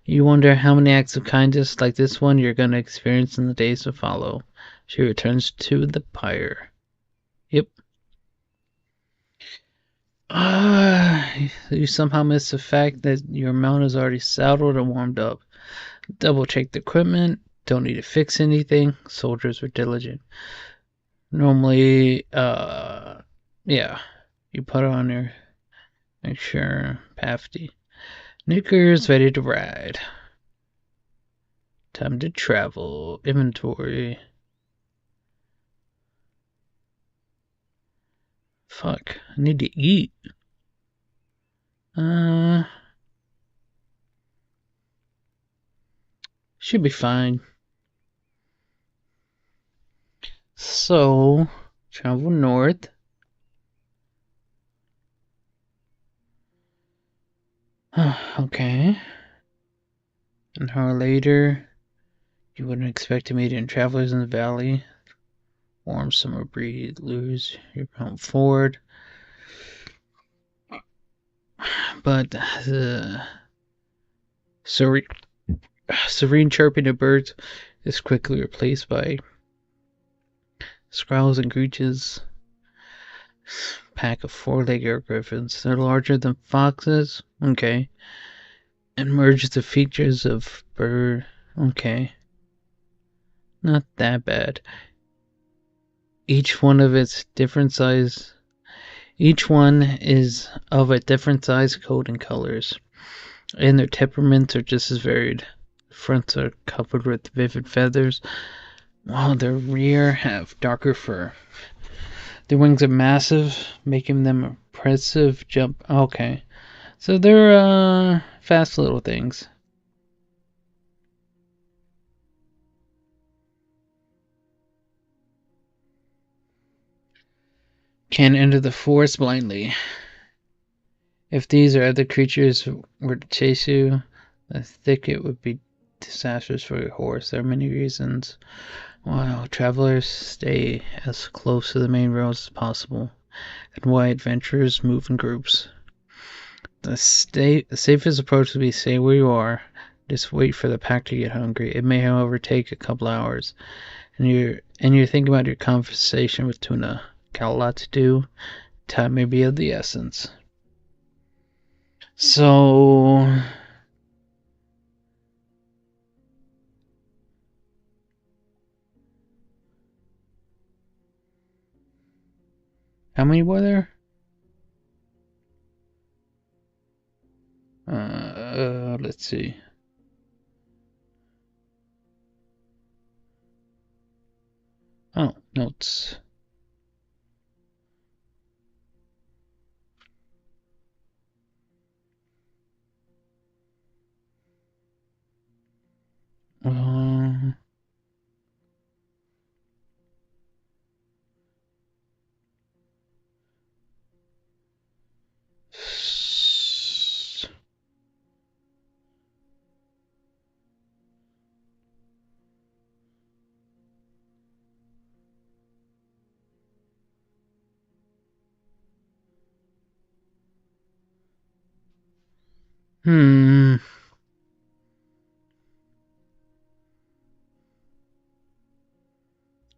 You wonder how many acts of kindness like this one you're going to experience in the days to follow. She returns to the pyre. Yep. You somehow miss the fact that your mount is already saddled and warmed up. Double check the equipment. Don't need to fix anything. Soldiers are diligent. Normally, yeah, you put on your, make sure, Pafty. Knickers ready to ride. Time to travel. Inventory. Fuck, I need to eat. Should be fine. So, travel north. Okay. An hour later, you wouldn't expect to meet any travelers in the valley. Warm summer breeze lures your mount forward. But the serene chirping of birds is quickly replaced by squirrels and gooches. Pack of four-legged griffins. They're larger than foxes. Okay. And merge the features of bird. Okay. Not that bad. Each one is of a different size, coat, and colors. And their temperaments are just as varied. The fronts are covered with vivid feathers, while their rear have darker fur. Their wings are massive, making them impressive jump. Okay. So they're fast little things. Can't enter the forest blindly. If these or other creatures were to chase you, the thicket would be disastrous for your horse. There are many reasons why travelers stay as close to the main roads as possible. and why adventurers move in groups. The safest approach would be stay where you are. Just wait for the pack to get hungry. It may, however, take a couple hours. And you're thinking about your conversation with Tuna. Got a lot to do. Time may be of the essence. So how many were there? Let's see. Oh, notes.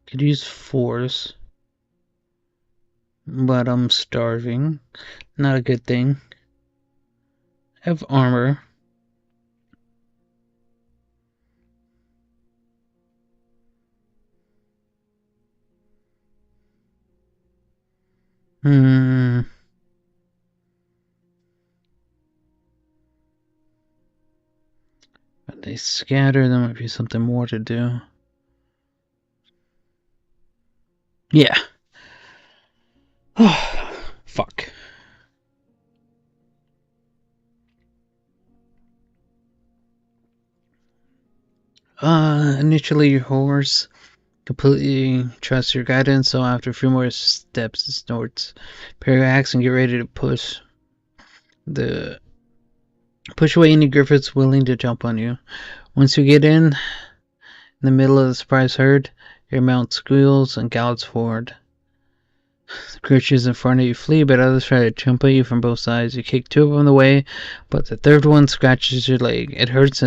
Could use force, but I'm starving. Not a good thing. Have armor. If they scatter, there might be something more to do. Yeah. Fuck. Initially your horse completely trusts your guidance, so after a few more steps it snorts. Pair your axe and get ready to push away any griffins willing to jump on you. Once you get in the middle of the surprise herd, your mount squeals and gallops forward. The creatures in front of you flee, but others try to jump at you from both sides. You kick two of them away, but the third one scratches your leg. It hurts,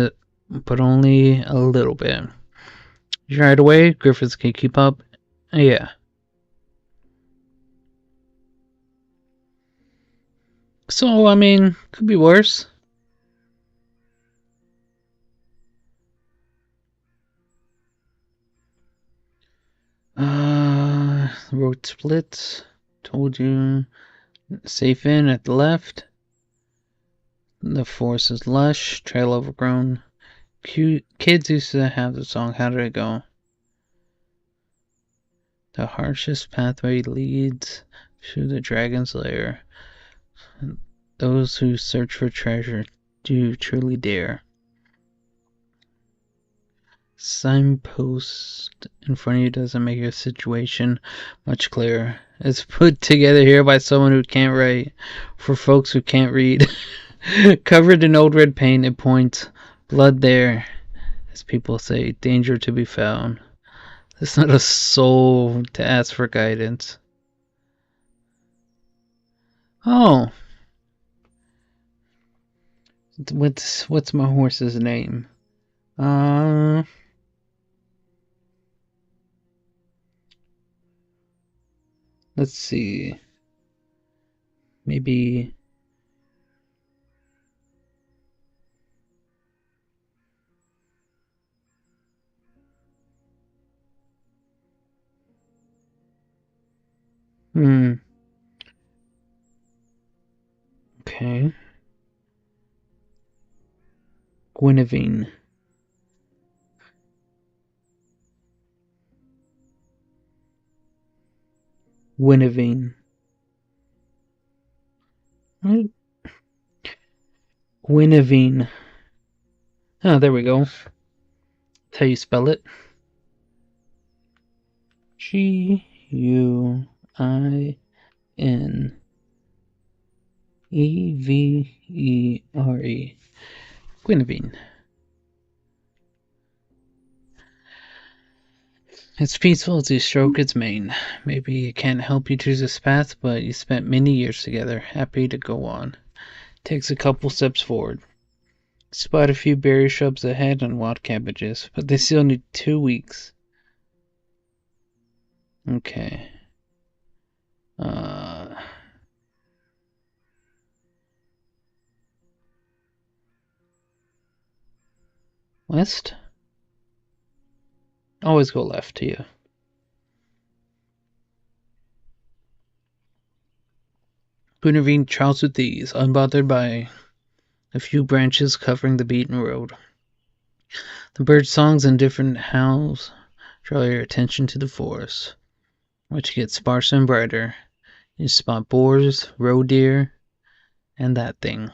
but only a little bit. You try it away, griffins can keep up. Yeah. So, I mean, could be worse. The road splits. Told you. Safe in at the left. The forest is lush, trail overgrown. Kids used to have the song, how did it go? The harshest pathway leads to the dragon's lair. Those who search for treasure do truly dare. Signpost in front of you doesn't make your situation much clearer. It's put together here by someone who can't write, for folks who can't read. Covered in old red paint, it points, blood there, as people say, danger to be found. There's not a soul to ask for guidance. Oh. What's my horse's name? Let's see. Maybe. Okay. Guinevere. Guinevere. Right? Guinevere. Oh, there we go. That's how you spell it. Guinevere. Guinevere. It's peaceful as you stroke its mane. Maybe it can't help you choose this path, but you spent many years together, happy to go on. Takes a couple steps forward. Spot a few berry shrubs ahead and wild cabbages, but they still need 2 weeks. Okay. West? Always go left to you. Gunnervine trouts with ease, unbothered by a few branches covering the beaten road. The bird songs and different howls draw your attention to the forest, which gets sparser and brighter. You spot boars, roe deer, and that thing.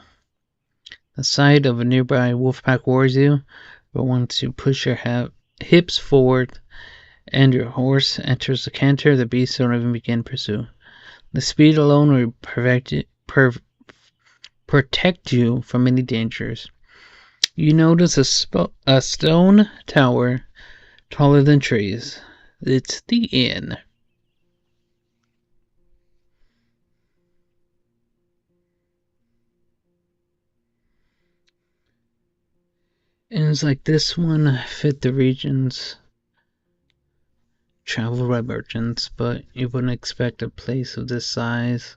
The sight of a nearby wolf pack worries you, but once you push your hips forward and your horse enters the canter, the beast don't even begin pursuit. The speed alone will protect you from any dangers. You notice a stone tower taller than trees. It's the inn. Inns like this one fit the region's traveled by merchants, but you wouldn't expect a place of this size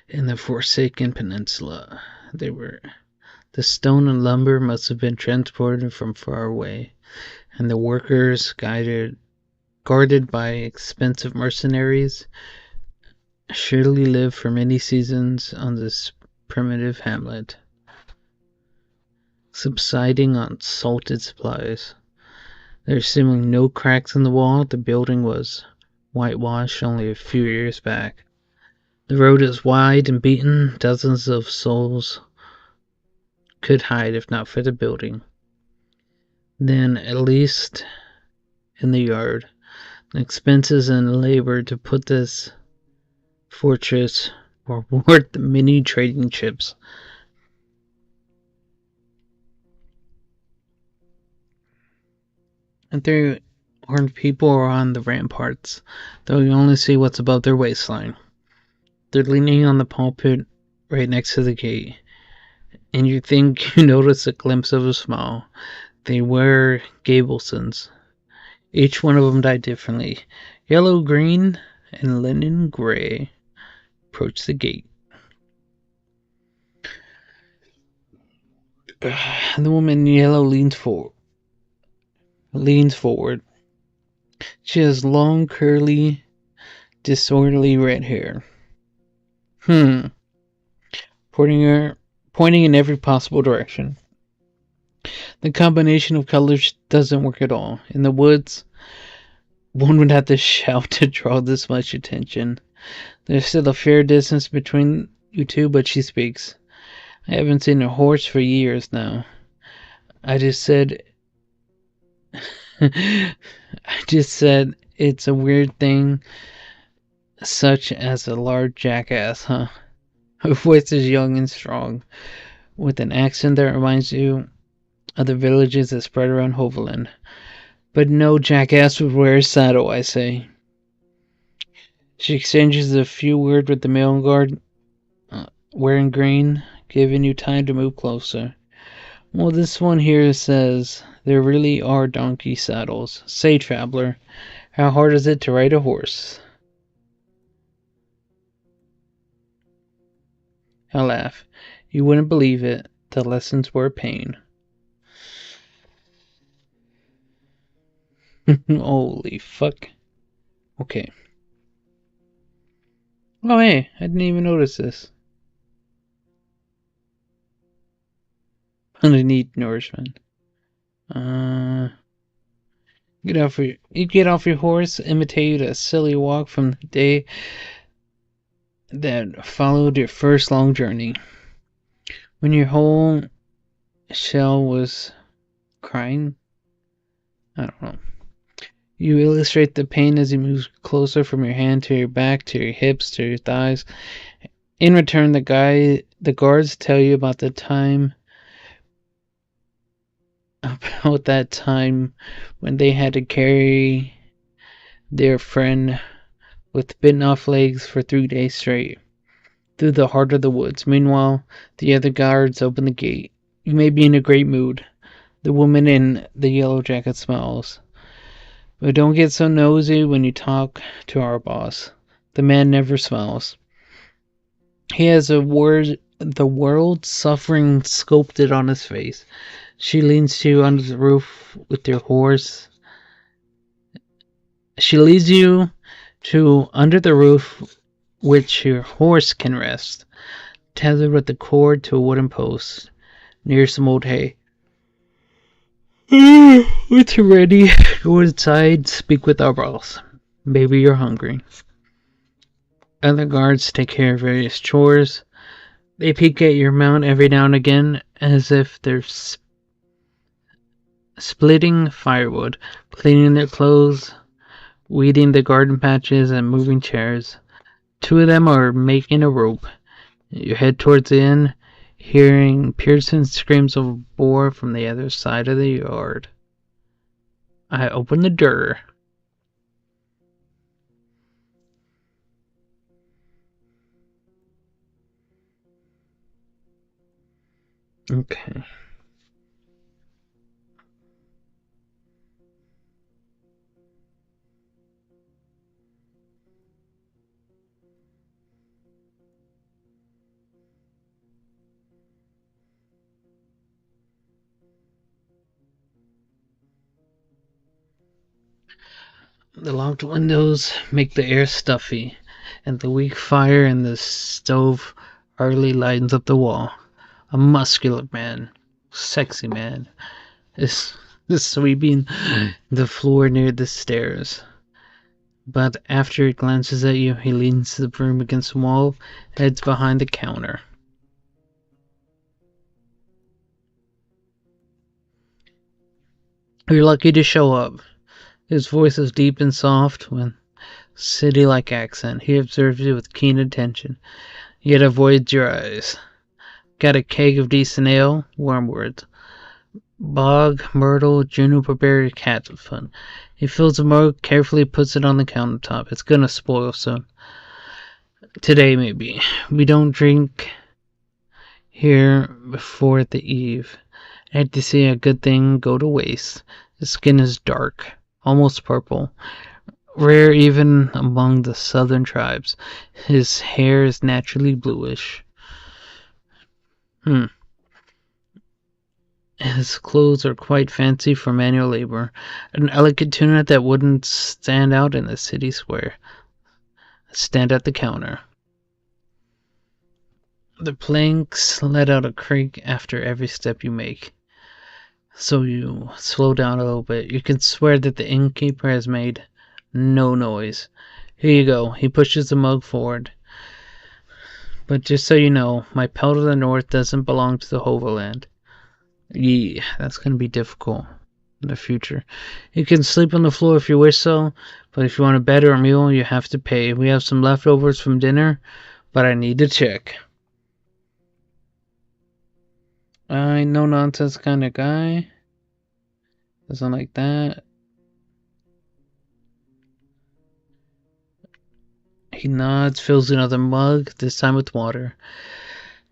in the Forsaken Peninsula. The stone and lumber must have been transported from far away, and the workers, guarded by expensive mercenaries, surely lived for many seasons on this primitive hamlet, subsiding on salted supplies. There's seemingly no cracks in the wall. The building was whitewashed only a few years back. The road is wide and beaten. Dozens of souls could hide if not for the building. Then, at least in the yard, the expenses and labor to put this fortress were worth many trading chips. And there aren't people around the ramparts, though you only see what's above their waistline. They're leaning on the pulpit right next to the gate, and you think you notice a glimpse of a smile. They were Gablesons. Each one of them died differently. Yellow green and linen gray. Approach the gate. The woman in yellow leans forward. She has long, curly, disorderly red hair. Pointing in every possible direction. The combination of colors doesn't work at all. In the woods, one would have to shout to draw this much attention. There's still a fair distance between you two, but she speaks. I haven't seen a horse for years now. I just said it's a weird thing, such as a large jackass, huh? Her voice is young and strong, with an accent that reminds you of the villages that spread around Hoveland. But no jackass would wear a saddle, I say. She exchanges a few words with the male guard, wearing green, giving you time to move closer. Well, this one here says, there really are donkey saddles. Say, traveler, how hard is it to ride a horse? I laugh. You wouldn't believe it. The lessons were a pain. Holy fuck. Okay. Oh, hey, I didn't even notice this. I need nourishment. Get off your horse, imitate a silly walk from the day that followed your first long journey. When your whole shell was crying. I don't know. You illustrate the pain as you move closer from your hand to your back, to your hips, to your thighs. In return, the guards tell you about that time when they had to carry their friend with bitten off legs for 3 days straight, through the heart of the woods. Meanwhile, the other guards open the gate. You may be in a great mood. The woman in the yellow jacket smiles. But don't get so nosy when you talk to our boss. The man never smiles. He has the world suffering sculpted on his face. She leads you under the roof with your horse. She leads you to under the roof which your horse can rest, tethered with the cord to a wooden post, near some old hay. Once you're ready, go inside, speak with our boss. Maybe you're hungry. Other guards take care of various chores. They peek at your mount every now and again, as if they're splitting firewood, cleaning their clothes, weeding the garden patches, and moving chairs. 2 of them are making a rope. You head towards the inn, hearing piercing screams of a boar from the other side of the yard. I open the door. Okay. The locked windows make the air stuffy, and the weak fire in the stove hardly lightens up the wall. A muscular man, sexy man, is sweeping the floor near the stairs. But after he glances at you, he leans the broom against the wall, heads behind the counter. You're lucky to show up. His voice is deep and soft with city-like accent. He observes you with keen attention, yet avoids your eyes. Got a keg of decent ale? Warm words. Bog, myrtle, juniper berry, cat fun. He fills the mug, carefully puts it on the countertop. It's gonna spoil soon. Today, maybe. We don't drink here before the eve. I hate to see a good thing go to waste. His skin is dark, almost purple, rare even among the southern tribes. His hair is naturally bluish. His clothes are quite fancy for manual labor. An elegant tunic that wouldn't stand out in the city square. Stand at the counter. The planks let out a creak after every step you make. So you slow down a little bit. You can swear that the innkeeper has made no noise. Here you go. He pushes the mug forward. But just so you know, my pelt of the north doesn't belong to the Hoverland. Yeah, that's going to be difficult in the future. You can sleep on the floor if you wish so, but if you want a bed or a meal, you have to pay. We have some leftovers from dinner, but I need to check. No nonsense kind of guy. Doesn't like that. He nods, fills another mug, this time with water.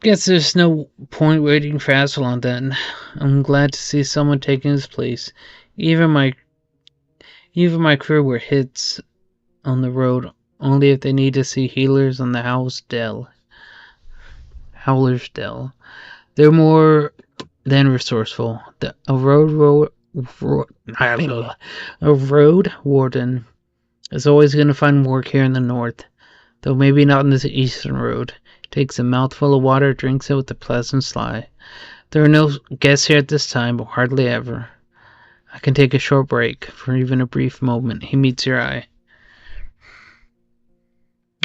Guess there's no point waiting for Aslan then. I'm glad to see someone taking his place. Even my crew were hits on the road, only if they need to see healers on the Howler's Dell. They're more than resourceful. A road warden is always going to find work here in the north, though maybe not in this eastern road. Takes a mouthful of water, drinks it with a pleasant sigh. There are no guests here at this time, but hardly ever. I can take a short break, for even a brief moment. He meets your eye.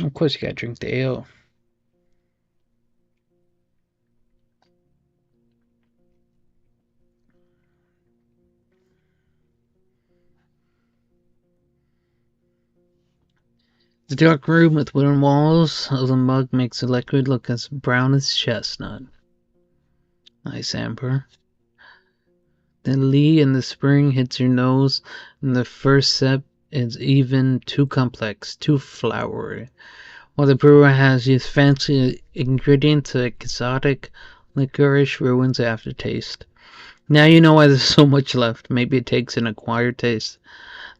Of course you gotta drink the ale. The dark room with wooden walls of the mug makes the liquid look as brown as chestnut. Nice amber. The lee in the spring hits your nose, and the first sip is even too complex, too flowery. While the brewer has used fancy ingredients, the exotic licorice ruins the aftertaste. Now you know why there's so much left. Maybe it takes an acquired taste.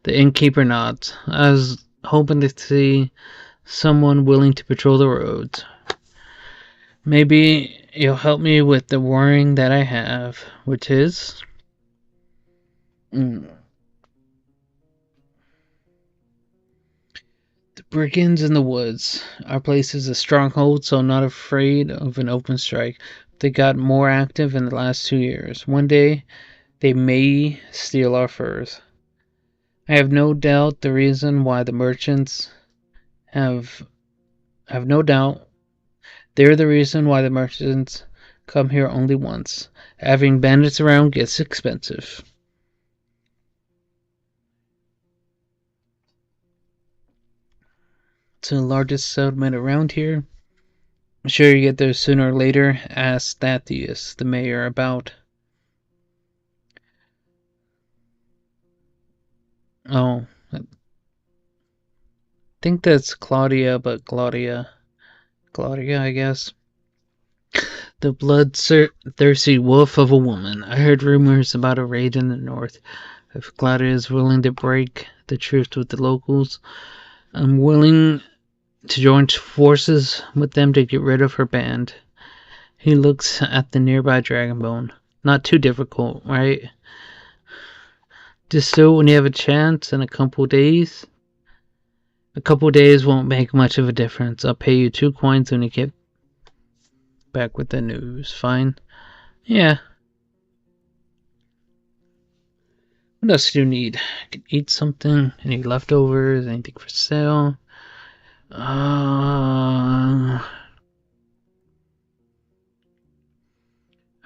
The innkeeper nods. I was hoping to see someone willing to patrol the roads. Maybe you'll help me with the worrying that I have, which is... The brigands in the woods. Our place is a stronghold, so I'm not afraid of an open strike. They got more active in the last 2 years. One day, they may steal our furs. I have no doubt the reason why the merchants have no doubt they're the reason why the merchants come here only once. Having bandits around gets expensive. It's the largest settlement around here. I'm sure you get there sooner or later. Ask Thaddeus, the mayor, about. Oh, I think that's Claudia, but Claudia, I guess. The bloodthirsty wolf of a woman. I heard rumors about a raid in the north. If Claudia is willing to break the truce with the locals, I'm willing to join forces with them to get rid of her band. He looks at the nearby dragon bone. Not too difficult, right? Just so when you have a chance in a couple days. A couple days won't make much of a difference. I'll pay you 2 coins when you get back with the news. Fine? Yeah. What else do you need? I can eat something. Any leftovers? Anything for sale?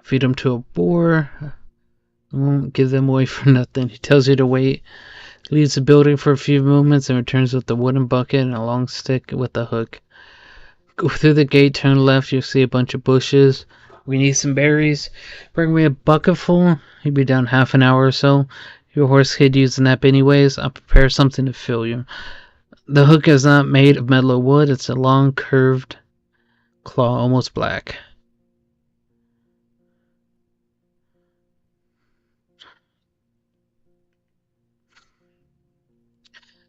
Feed them to a boar. I won't give them away for nothing. He tells you to wait. Leaves the building for a few moments and returns with a wooden bucket and a long stick with a hook. Go through the gate, turn left, you'll see a bunch of bushes. We need some berries. Bring me a bucket full. You'll be down half an hour or so. Your horse could use a nap anyways. I'll prepare something to fill you. The hook is not made of metal or wood. It's a long, curved claw, almost black.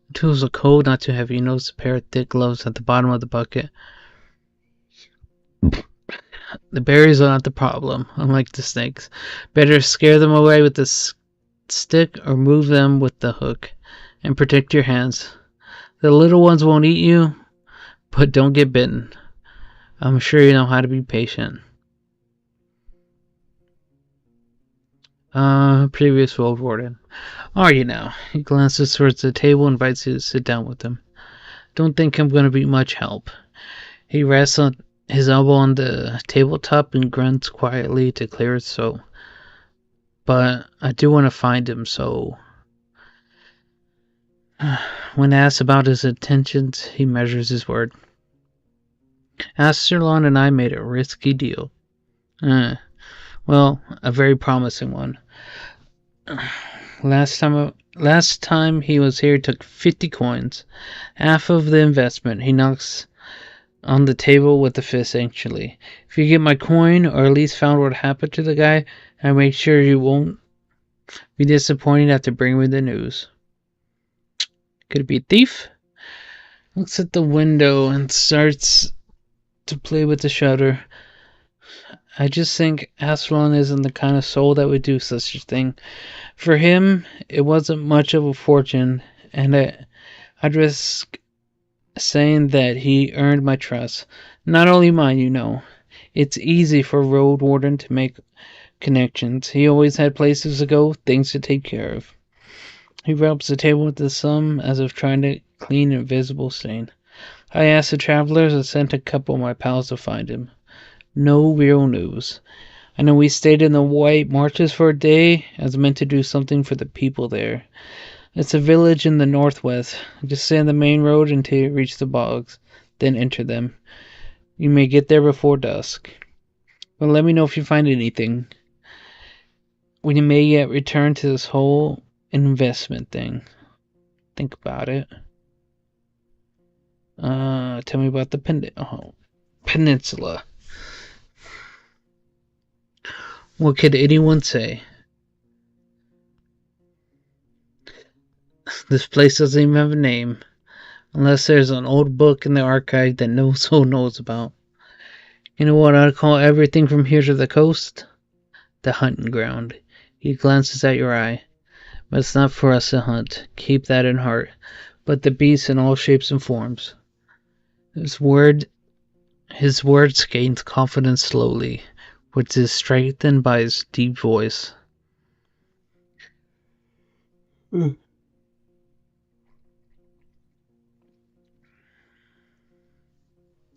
The tools are cold, not too heavy. You notice a pair of thick gloves at the bottom of the bucket. The berries are not the problem, unlike the snakes. Better scare them away with the stick or move them with the hook. And protect your hands. The little ones won't eat you, but don't get bitten. I'm sure you know how to be patient. Previous Roadwarden. Are you now? He glances towards the table and invites you to sit down with him. Don't think I'm going to be much help. He rests on his elbow on the tabletop and grunts quietly to clear his throat. But I do want to find him, so... When asked about his intentions, he measures his word. Astalon and I made a risky deal. Well, a very promising one. Last time he was here, he took 50 coins. Half of the investment. He knocks on the table with a fist anxiously. If you get my coin, or at least found what happened to the guy, I make sure you won't be disappointed after bringing me the news. Could it be a thief? Looks at the window and starts to play with the shutter. I just think Aslan isn't the kind of soul that would do such a thing. For him, it wasn't much of a fortune, and I'd risk saying that he earned my trust. Not only mine, you know. It's easy for Roadwarden to make connections. He always had places to go, things to take care of. He rubs the table with his thumb as if trying to clean an invisible stain. I asked the travelers and sent a couple of my pals to find him. No real news. I know we stayed in the White Marches for a day. I was meant to do something for the people there. It's a village in the northwest. Just stay on the main road until you reach the bogs, then enter them. You may get there before dusk. But let me know if you find anything. We may yet return to this whole investment thing. think about it. Tell me about the peninsula. What could anyone say? This place doesn't even have a name. Unless there's an old book in the archive that no soul knows about. You know what I'd call everything from here to the coast? The hunting ground. He glances at your eye. But it's not for us to hunt. Keep that in heart. But the beasts in all shapes and forms. His words gained confidence slowly, which is strengthened by his deep voice.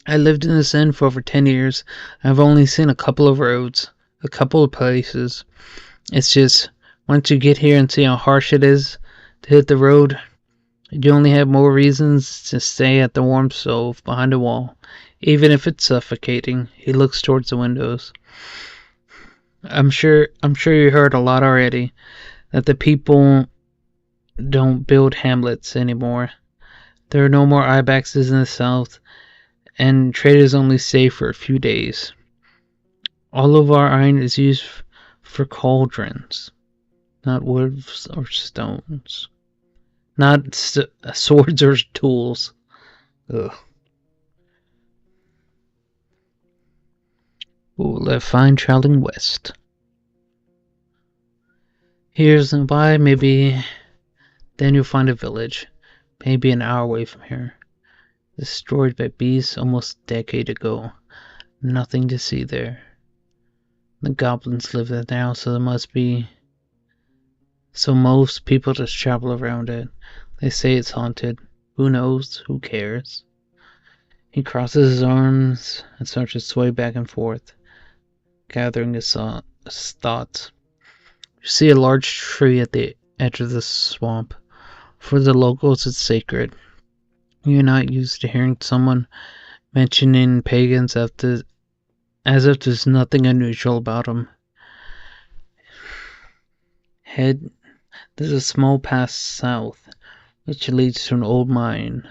I lived in this inn for over 10 years. I've only seen a couple of roads, a couple of places. It's just, once you get here and see how harsh it is to hit the road, you only have more reasons to stay at the warm stove behind a wall, even if it's suffocating. He looks towards the windows. I'm sure you heard a lot already that the people don't build hamlets anymore. There are no more ibexes in the south, and trade is only safe for a few days. All of our iron is used for cauldrons, not wood or stones. Not swords or tools. Ugh. We'll find traveling west. Here's by, maybe then you'll find a village, maybe an hour away from here. Destroyed by beasts almost a decade ago. Nothing to see there. The goblins live there now, so there must be. So most people just travel around it. They say it's haunted. Who knows? Who cares? He crosses his arms and starts to sway back and forth, gathering his thoughts. You see a large tree at the edge of the swamp. For the locals, it's sacred. You're not used to hearing someone mentioning pagans as if there's nothing unusual about them. There's a small path south, which leads to an old mine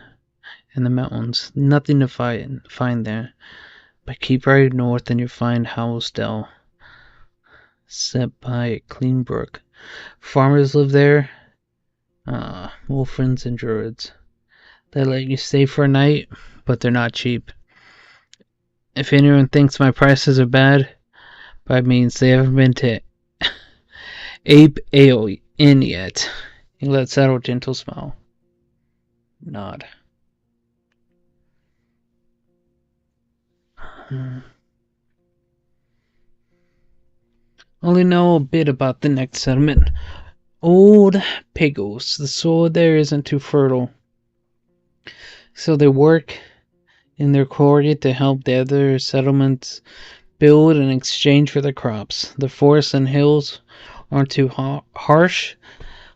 in the mountains. Nothing to find there. But keep right north and you'll find Howlsdale, set by a clean brook. Farmers live there, wolfens and druids. They let you stay for a night, but they're not cheap. If anyone thinks my prices are bad, by means they haven't been to Ape Ale Inn yet. He lets out a gentle smile. Nod. Only know a bit about the next settlement. Old Pagos. The soil there isn't too fertile. So they work in their quarry to help the other settlements build in exchange for their crops. The forests and hills aren't too harsh,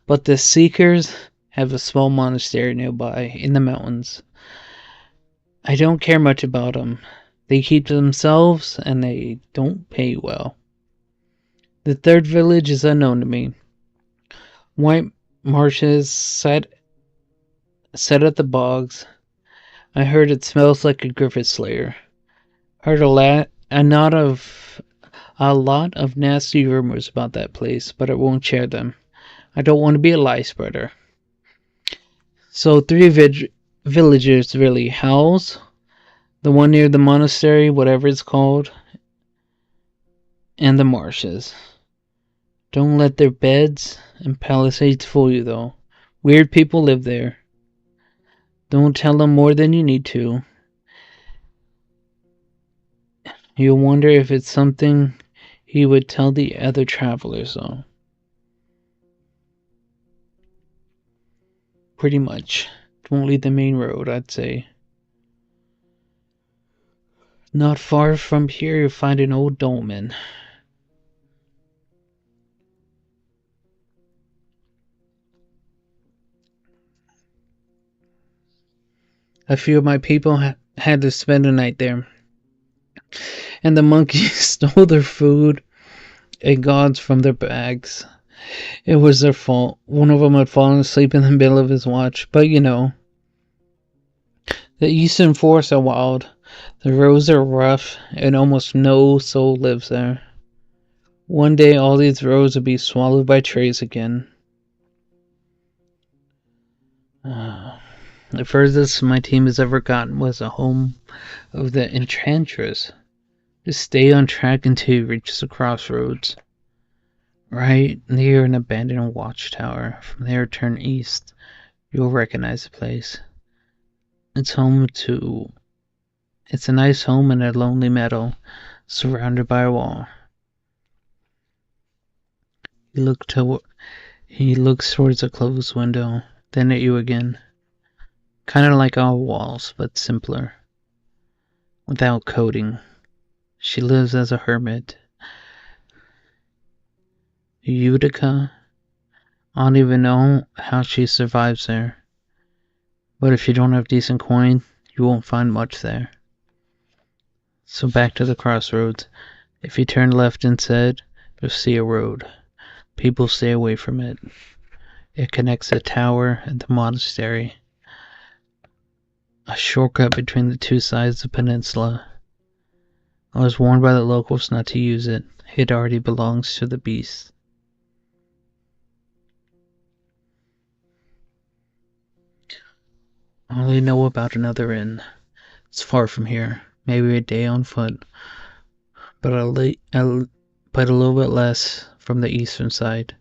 but the Seekers have a small monastery nearby in the mountains. I don't care much about them. They keep to themselves and they don't pay well. The third village is unknown to me. White marshes set at the bogs. I heard it smells like a griffith slayer. Heard a lot of nasty rumors about that place, but I won't share them. I don't want to be a lie spreader. So 3 villages really. Howls, the one near the monastery, whatever it's called, and the marshes. Don't let their beds and palisades fool you, though. Weird people live there. Don't tell them more than you need to. You'll wonder if it's something he would tell the other travelers, though. Pretty much. Don't leave the main road, I'd say. Not far from here, you'll find an old dolmen. A few of my people had to spend a night there. And the monkeys stole their food and gods from their bags. It was their fault. One of them had fallen asleep in the middle of his watch. But you know, the eastern forests are wild. The roads are rough, and almost no soul lives there. One day all these roads will be swallowed by trees again. The furthest my team has ever gotten was the home of the Enchantress. Just stay on track until you reach the crossroads. Right near an abandoned watchtower. From there, turn east. You'll recognize the place. It's a nice home in a lonely meadow, surrounded by a wall. He looks towards a closed window, then at you again. Kind of like our walls, but simpler. Without coating. She lives as a hermit. Utica? I don't even know how she survives there. But if you don't have decent coin, you won't find much there. So back to the crossroads. If you turn left instead, you'll see a road. People stay away from it. It connects the tower and the monastery. A shortcut between the two sides of the peninsula. I was warned by the locals not to use it. It already belongs to the beast. I only know about another inn. It's far from here. Maybe a day on foot. But a little bit less from the eastern side.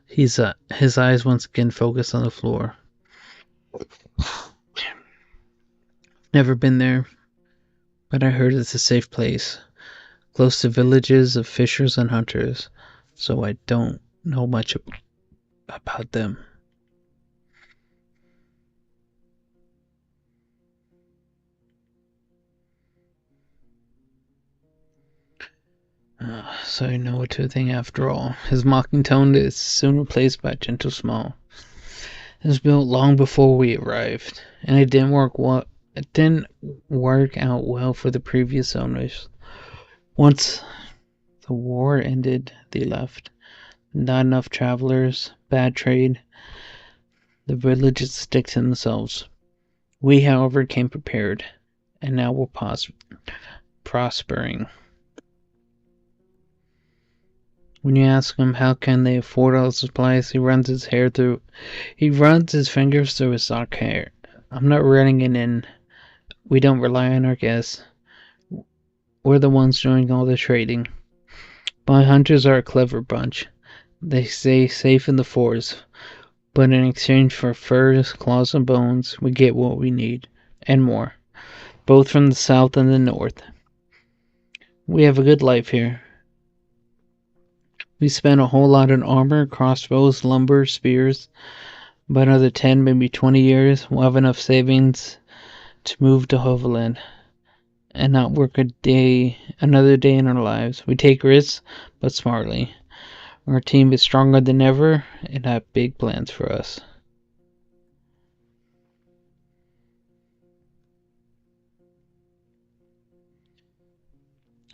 His eyes once again focused on the floor. Never been there, but I heard it's a safe place, close to villages of fishers and hunters, so I don't know much about them. So I know what to think after all. His mocking tone is soon replaced by a gentle smile. It was built long before we arrived, and it didn't work out well for the previous owners. Once the war ended, they left. Not enough travelers, bad trade. The villages stick to themselves. We, however, came prepared, and now we're prospering. When you ask him how can they afford all the supplies, he runs his fingers through his sock hair. I'm not running it in. We don't rely on our guests. We're the ones doing all the trading. My hunters are a clever bunch. They stay safe in the forest, but in exchange for furs, claws, and bones, we get what we need, and more, both from the south and the north. We have a good life here. We spent a whole lot on armor, crossbows, lumber, spears. By another 10, maybe 20 years, we'll have enough savings to move to Hoveland and not work another day in our lives. We take risks, but smartly. Our team is stronger than ever and have big plans for us.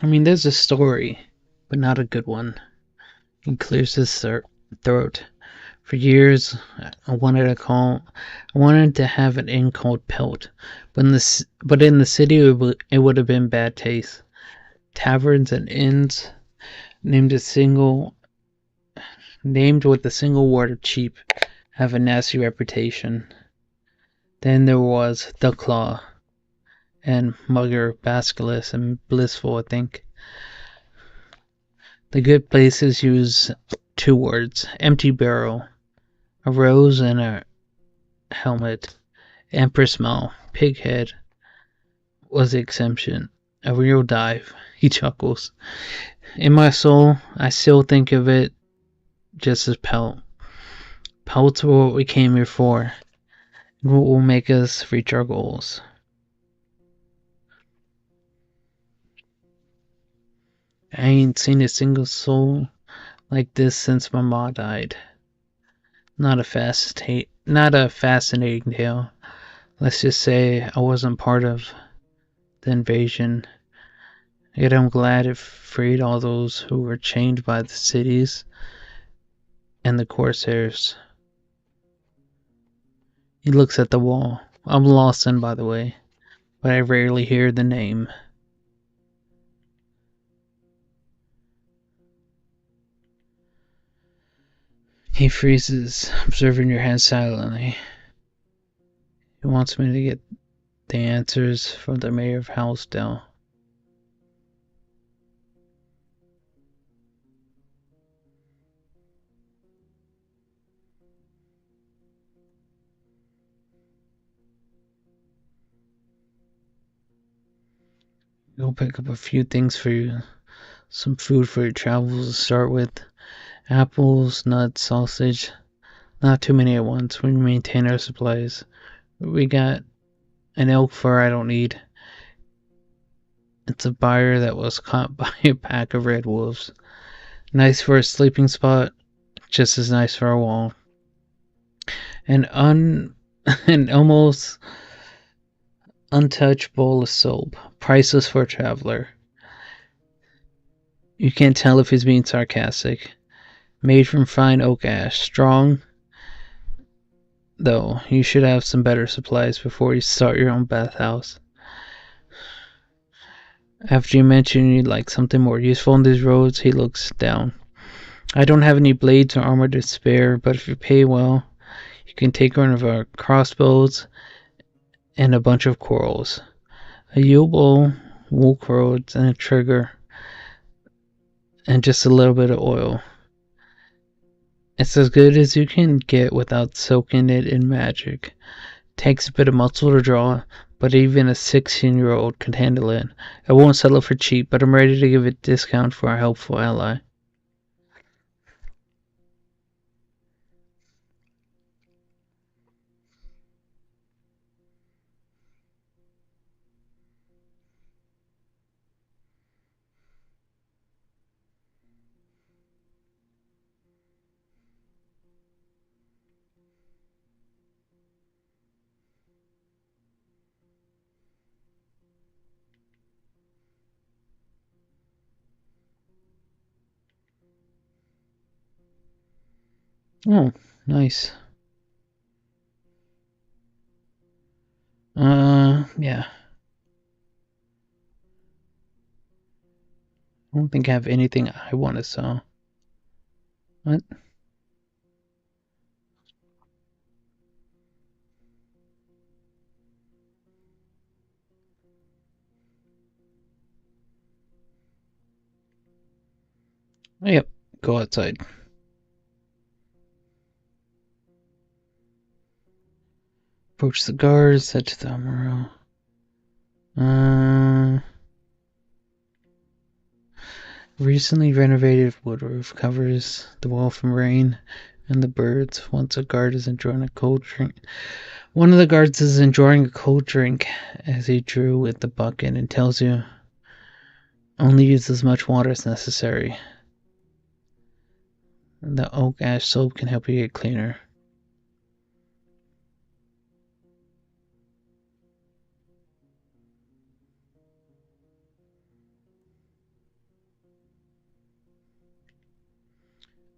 I mean, there's a story, but not a good one. He clears his throat. For years, I wanted to have an inn called Pelt, but in the city it would have been bad taste. Taverns and inns named with the single word of cheap have a nasty reputation. Then there was The Claw, and Mugger, Basilisk, and Blissful, I think. The good places use two words: empty barrel, a rose, and a helmet. Empress smile, pig head was the exception. A real dive. He chuckles. In my soul, I still think of it just as Pelt. Pelts were what we came here for, and what will make us reach our goals. I ain't seen a single soul like this since my ma died. Not a fascinating tale. Let's just say I wasn't part of the invasion. Yet I'm glad it freed all those who were chained by the cities and the Corsairs. He looks at the wall. I'm Lawson, by the way, but I rarely hear the name. He freezes, observing your hand silently. He wants me to get the answers from the mayor of Housedale. Go pick up a few things for you. Some food for your travels to start with. Apples, nuts, sausage. Not too many at once. We maintain our supplies. We got an elk fur I don't need. It's a buyer that was caught by a pack of red wolves. Nice for a sleeping spot, just as nice for a wall. An an almost untouched bowl of soap, priceless for a traveler. You can't tell if he's being sarcastic. Made from fine oak ash, strong. Though you should have some better supplies before you start your own bathhouse. After you mention you'd like something more useful on these roads, he looks down. I don't have any blades or armor to spare, but if you pay well, you can take one of our crossbows and a bunch of quarrels. A Yule bow, wool cords, and a trigger, and just a little bit of oil. It's as good as you can get without soaking it in magic. Takes a bit of muscle to draw, but even a 16-year-old could handle it. I won't sell it for cheap, but I'm ready to give a discount for a helpful ally. Oh, nice. Yeah. I don't think I have anything I want to sell. What? Yep, go outside. Approach the guards, head to the armor. Recently renovated wood roof covers the wall from rain and the birds. Once a guard is enjoying a cold drink. One of the guards is enjoying a cold drink as he drew with the bucket and tells you only use as much water as necessary. The oak ash soap can help you get cleaner.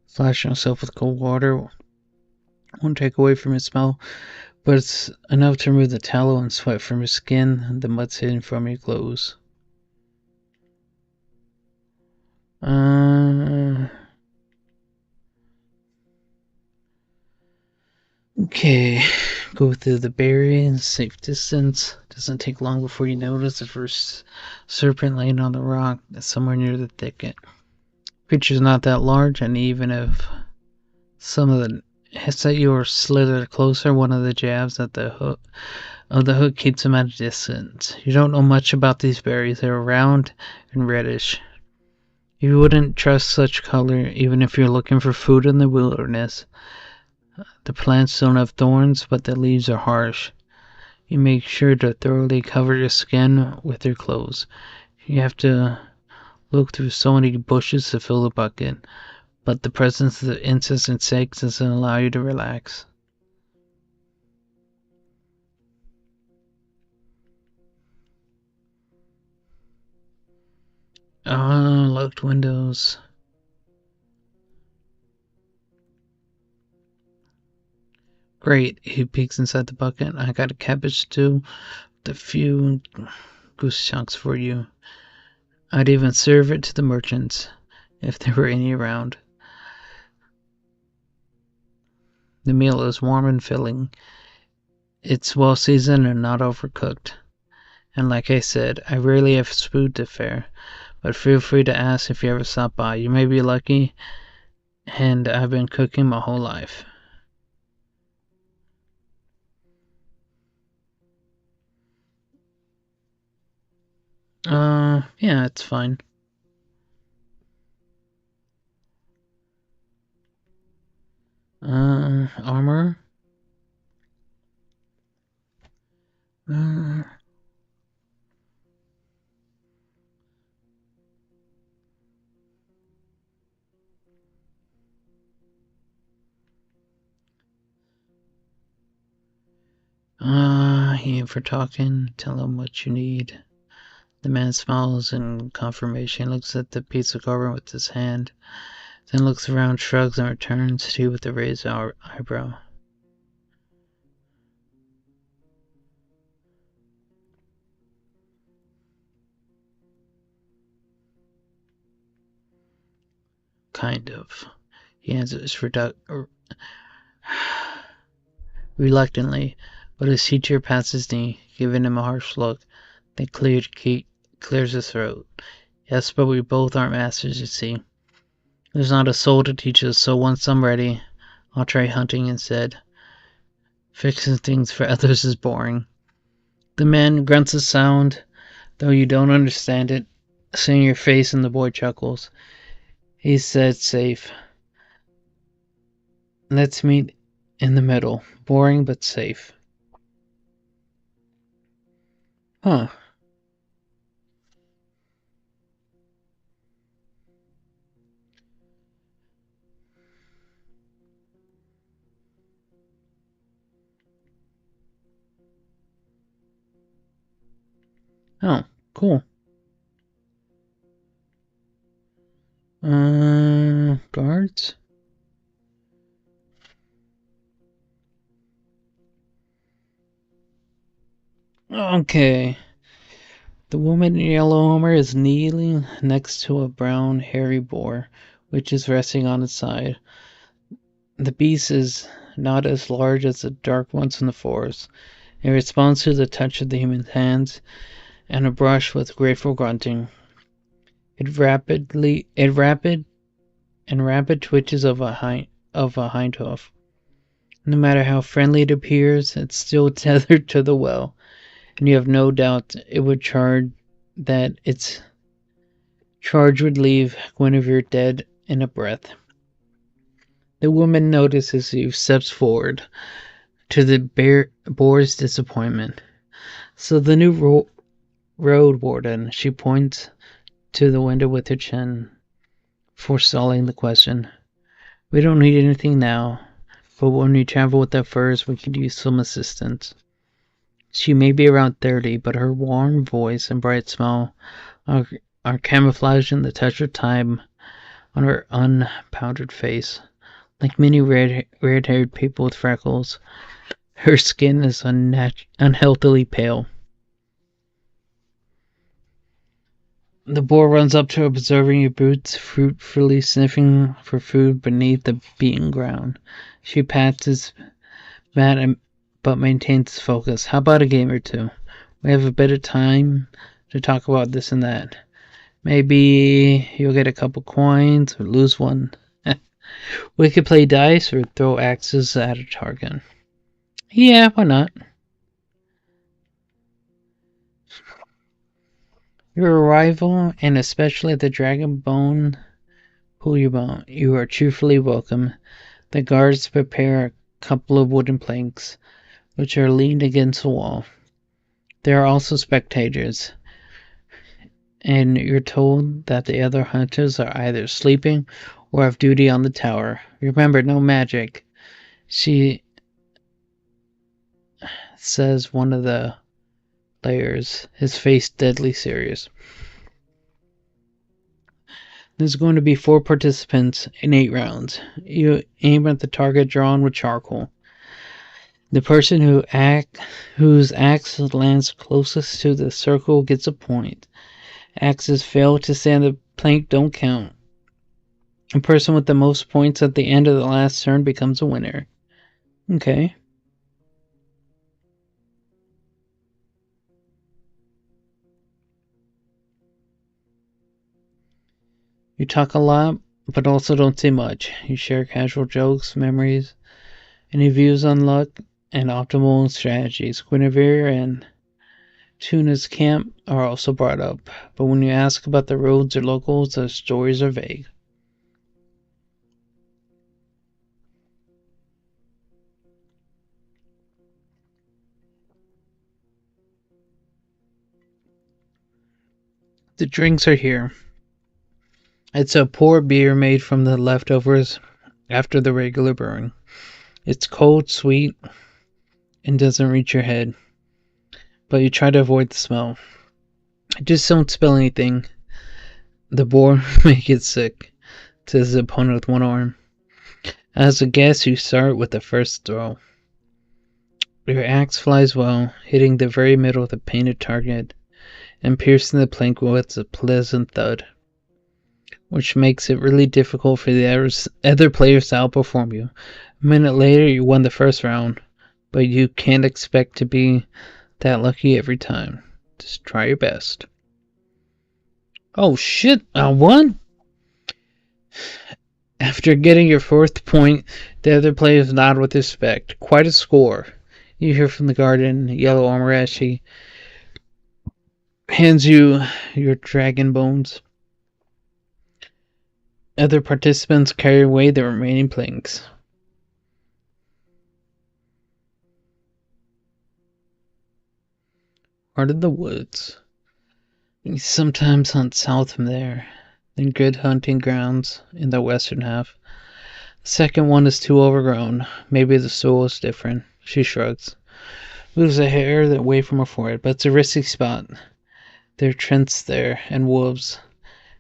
Splashing yourself with cold water won't take away from your smell, but it's enough to remove the tallow and sweat from your skin and the mud's hidden from your clothes. Okay, go through the berries, safe distance. Doesn't take long before you notice the first serpent laying on the rock that's somewhere near the thicket. Creature's not that large, and even if some of the hits at you or slither closer, one of the jabs at the hook keeps them at a distance. You don't know much about these berries. They're round and reddish. You wouldn't trust such color even if you're looking for food in the wilderness. The plants don't have thorns, but the leaves are harsh. You make sure to thoroughly cover your skin with your clothes. You have to look through so many bushes to fill the bucket, but the presence of the insects and snakes doesn't allow you to relax. Locked windows. Great, he peeks inside the bucket. I got a cabbage stew with a few goose chunks for you. I'd even serve it to the merchants, if there were any around. The meal is warm and filling. It's well seasoned and not overcooked. And like I said, I rarely have food to fare, but feel free to ask if you ever stop by. You may be lucky, and I've been cooking my whole life. Yeah, it's fine. Armor? He ain't for talking. Tell him what you need. The man smiles in confirmation, looks at the piece of carbon with his hand, then looks around, shrugs, and returns to you with a raised eyebrow. Kind of. He answers reluctantly, but his teacher pats his knee, giving him a harsh look, then clears his throat. Yes, but we both aren't masters, you see. There's not a soul to teach us, so once I'm ready, I'll try hunting instead. Fixing things for others is boring. The man grunts a sound, though you don't understand it, seeing your face, and the boy chuckles. He said safe. Let's meet in the middle. Boring but safe. Huh. Oh, cool. Guards? Okay. The woman in yellow armor is kneeling next to a brown, hairy boar, which is resting on its side. The beast is not as large as the dark ones in the forest. It responds to the touch of the human hands and a brush with grateful grunting. Rapid twitches of a hind hoof. No matter how friendly it appears, it's still tethered to the well, and you have no doubt its charge would leave Guinevere dead in a breath. The woman notices you, steps forward, to the boar's disappointment. So the new Roadwarden, she points to the window with her chin, forestalling the question. We don't need anything now, but when we travel with our furs, we could use some assistance. She may be around 30, but her warm voice and bright smile are camouflaging the touch of time on her unpowdered face. Like many red-haired people with freckles, her skin is unhealthily pale. The boar runs up to her, observing your boots, fruitfully sniffing for food beneath the beaten ground. She pats his back but maintains focus. How about a game or two? We have a bit of time to talk about this and that. Maybe you'll get a couple coins or lose one. We could play dice or throw axes at a target. Yeah, why not? Your arrival, and especially at the Dragon Bone Pullybone, you are cheerfully welcome. The guards prepare a couple of wooden planks, which are leaned against the wall. There are also spectators, and you're told that the other hunters are either sleeping or have duty on the tower. Remember, no magic. She says one of the players, his face deadly serious. There's going to be 4 participants in 8 rounds. You aim at the target drawn with charcoal. The person whose axe lands closest to the circle gets a point. Axes fail to stay on the plank don't count. The person with the most points at the end of the last turn becomes a winner. Okay. You talk a lot, but also don't say much. You share casual jokes, memories, any views on luck, and optimal strategies. Guinevere and Tuna's camp are also brought up, but when you ask about the roads or locals, the stories are vague. The drinks are here. It's a poor beer made from the leftovers after the regular brewing. It's cold, sweet, and doesn't reach your head, but you try to avoid the smell. Just don't spill anything. The boar may get sick, says the opponent with one arm. As a guest, you start with the first throw. Your axe flies well, hitting the very middle of the painted target and piercing the plank with a pleasant thud, which makes it really difficult for the other players to outperform you. A minute later, you won the first round, but you can't expect to be that lucky every time. Just try your best. Oh shit, I won? After getting your fourth point, the other players nod with respect. Quite a score. You hear from the garden, Yellow Armor, as she hands you your dragon bones. Other participants carry away the remaining planks. Heart of the woods. We sometimes hunt south from there, then good hunting grounds in the western half. The second one is too overgrown. Maybe the soil is different. She shrugs. Moves a hair away from her forehead, but it's a risky spot. There are trents there, and wolves,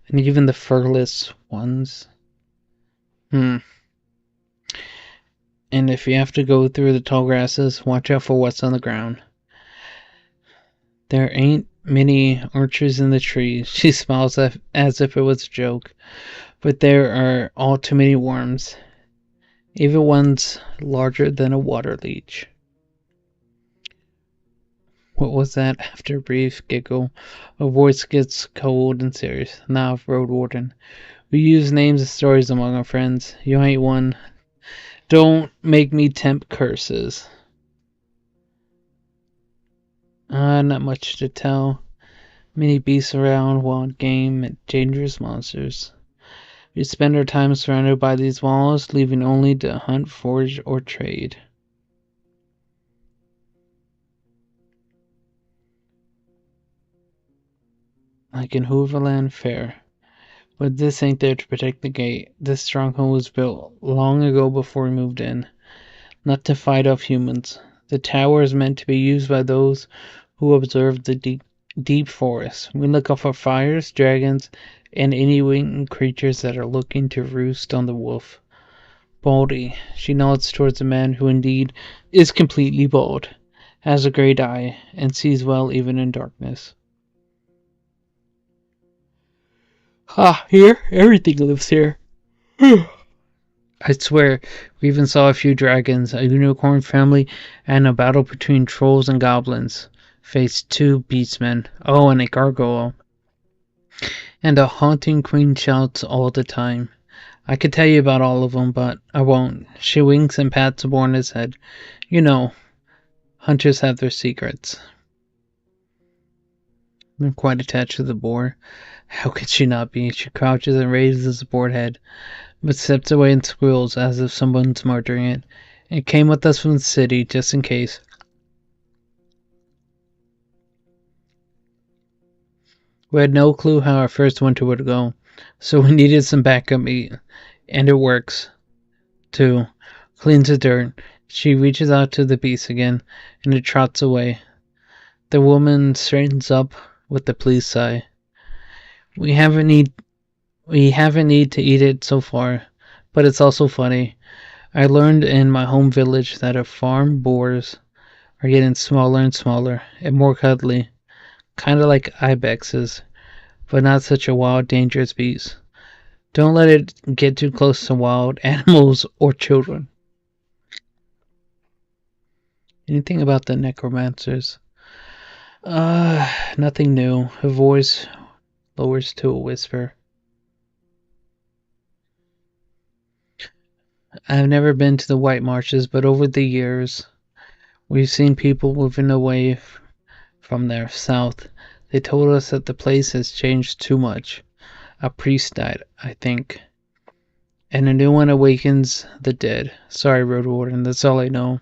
and even the furless ones. And if you have to go through the tall grasses, watch out for what's on the ground. There ain't many archers in the trees. She smiles as if it was a joke. But there are all too many worms. Even ones larger than a water leech. What was that? After a brief giggle, a voice gets cold and serious. Now, Roadwarden. We use names and stories among our friends. You ain't one. Don't make me tempt curses. Not much to tell. Many beasts around, wild game, and dangerous monsters. We spend our time surrounded by these walls, leaving only to hunt, forage, or trade. Like in Hooverland Fair. But this ain't there to protect the gate. This stronghold was built long ago before we moved in. Not to fight off humans. The tower is meant to be used by those who observe the deep forest. We look out for fires, dragons, and any winged creatures that are looking to roost on the wolf. Baldy. She nods towards a man who indeed is completely bald, has a great eye, and sees well even in darkness. Here? Everything lives here. I swear, we even saw a few dragons, a unicorn family, and a battle between trolls and goblins. Faced 2 beastmen. Oh, and a gargoyle. And a haunting queen shouts all the time. I could tell you about all of them, but I won't. She winks and pats the boar on his head. You know, hunters have their secrets. I'm quite attached to the boar. How could she not be? She crouches and raises the boar head, but steps away and squeals as if someone's murdering it. It came with us from the city, just in case. We had no clue how our first winter would go, so we needed some backup meat. And it works, too. Cleans the dirt. She reaches out to the beast again, and it trots away. The woman straightens up with a pleased sigh. We haven't need to eat it so far, but it's also funny. I learned in my home village that our farm boars are getting smaller and smaller and more cuddly, kind of like ibexes, but not such a wild, dangerous beast. Don't let it get too close to wild animals or children. Anything about the necromancers? Nothing new. Her voice lowers to a whisper. I've never been to the White Marshes, but over the years, we've seen people moving away from there, south. They told us that the place has changed too much. A priest died, I think. And a new one awakens the dead. Sorry, Roadwarden, that's all I know.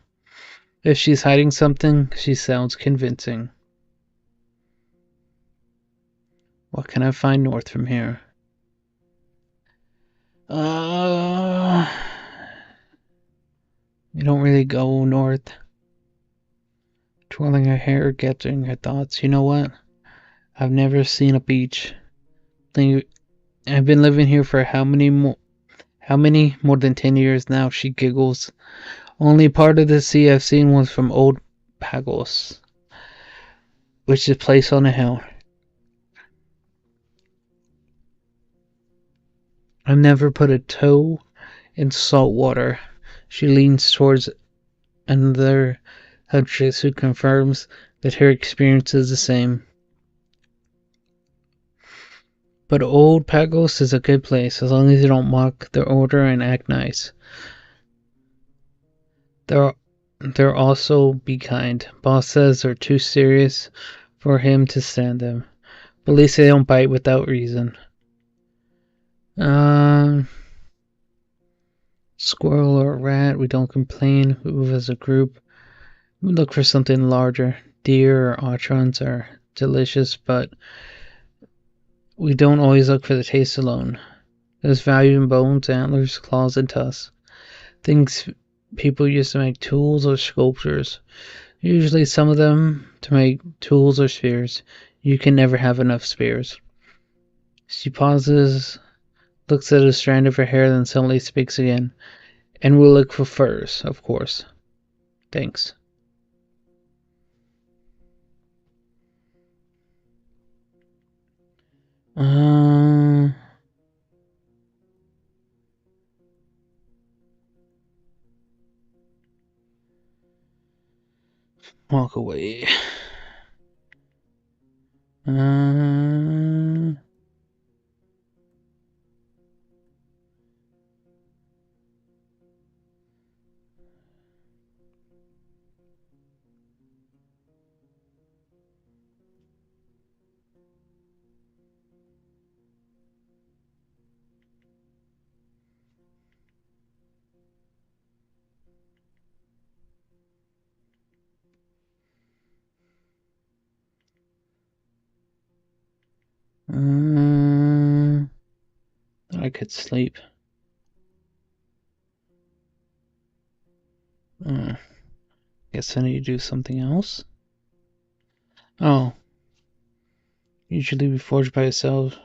If she's hiding something, she sounds convincing. What can I find north from here? You don't really go north. Twirling her hair, gathering her thoughts. You know what? I've never seen a beach. I've been living here for how many more? How many? More than 10 years now, she giggles. Only part of the sea I've seen was from Old Pagos, which is a place on a hill. I've never put a toe in salt water. She leans towards another huntress who confirms that her experience is the same. But Old Pagos is a good place, as long as you don't mock their order and act nice. They're also be kind. Boss says they're too serious for him to stand them. But at least they don't bite without reason. Squirrel or rat, we don't complain. We move as a group. We look for something larger. Deer or otrons are delicious, but we don't always look for the taste alone. There's value in bones, antlers, claws, and tusks. Things people use to make tools or sculptures. Usually some of them to make tools or spears. You can never have enough spears. She pauses, looks at a strand of her hair, then suddenly speaks again. And we'll look for furs, of course. Thanks. Walk away. I could sleep. Guess I need to do something else. Oh. Usually we forge by ourselves.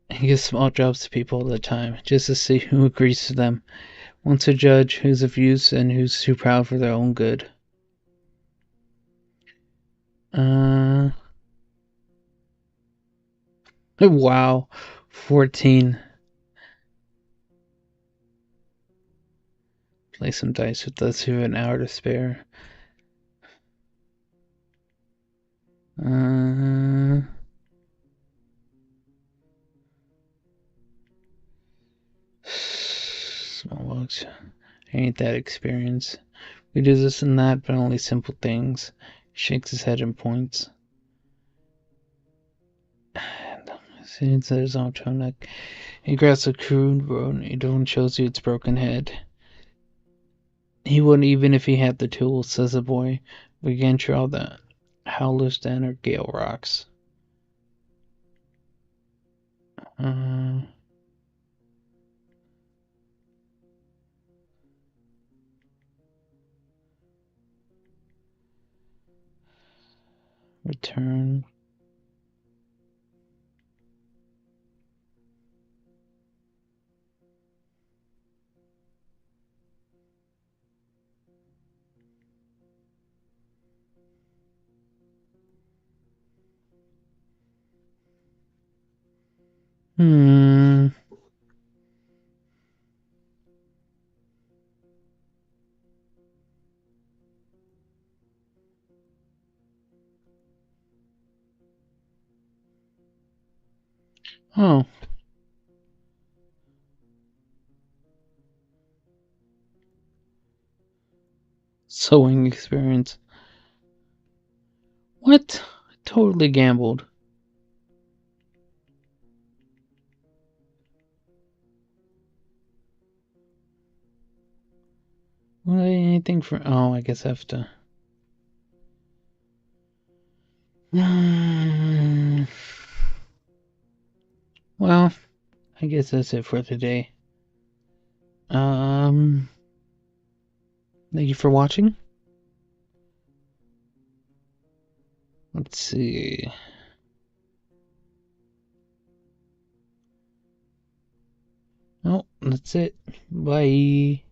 He gives small jobs to people all the time, just to see who agrees to them. Wants to judge who's of use and who's too proud for their own good. Wow. 14. Play some dice with us who have an hour to spare. Small logs. Ain't that experience. We do this and that, but only simple things. He shakes his head and points. Since there's no tonic, he grabs a crude bone and shows you its broken head. He wouldn't even if he had the tools, says the boy. We can try all the Howler's Den or Gale Rocks. Return. Hmm. Oh. Sewing experience. What? I totally gambled. Well, anything for. Oh, I guess I have to. Well, I guess that's it for today. Um. Thank you for watching. Let's see. Oh, that's it. Bye.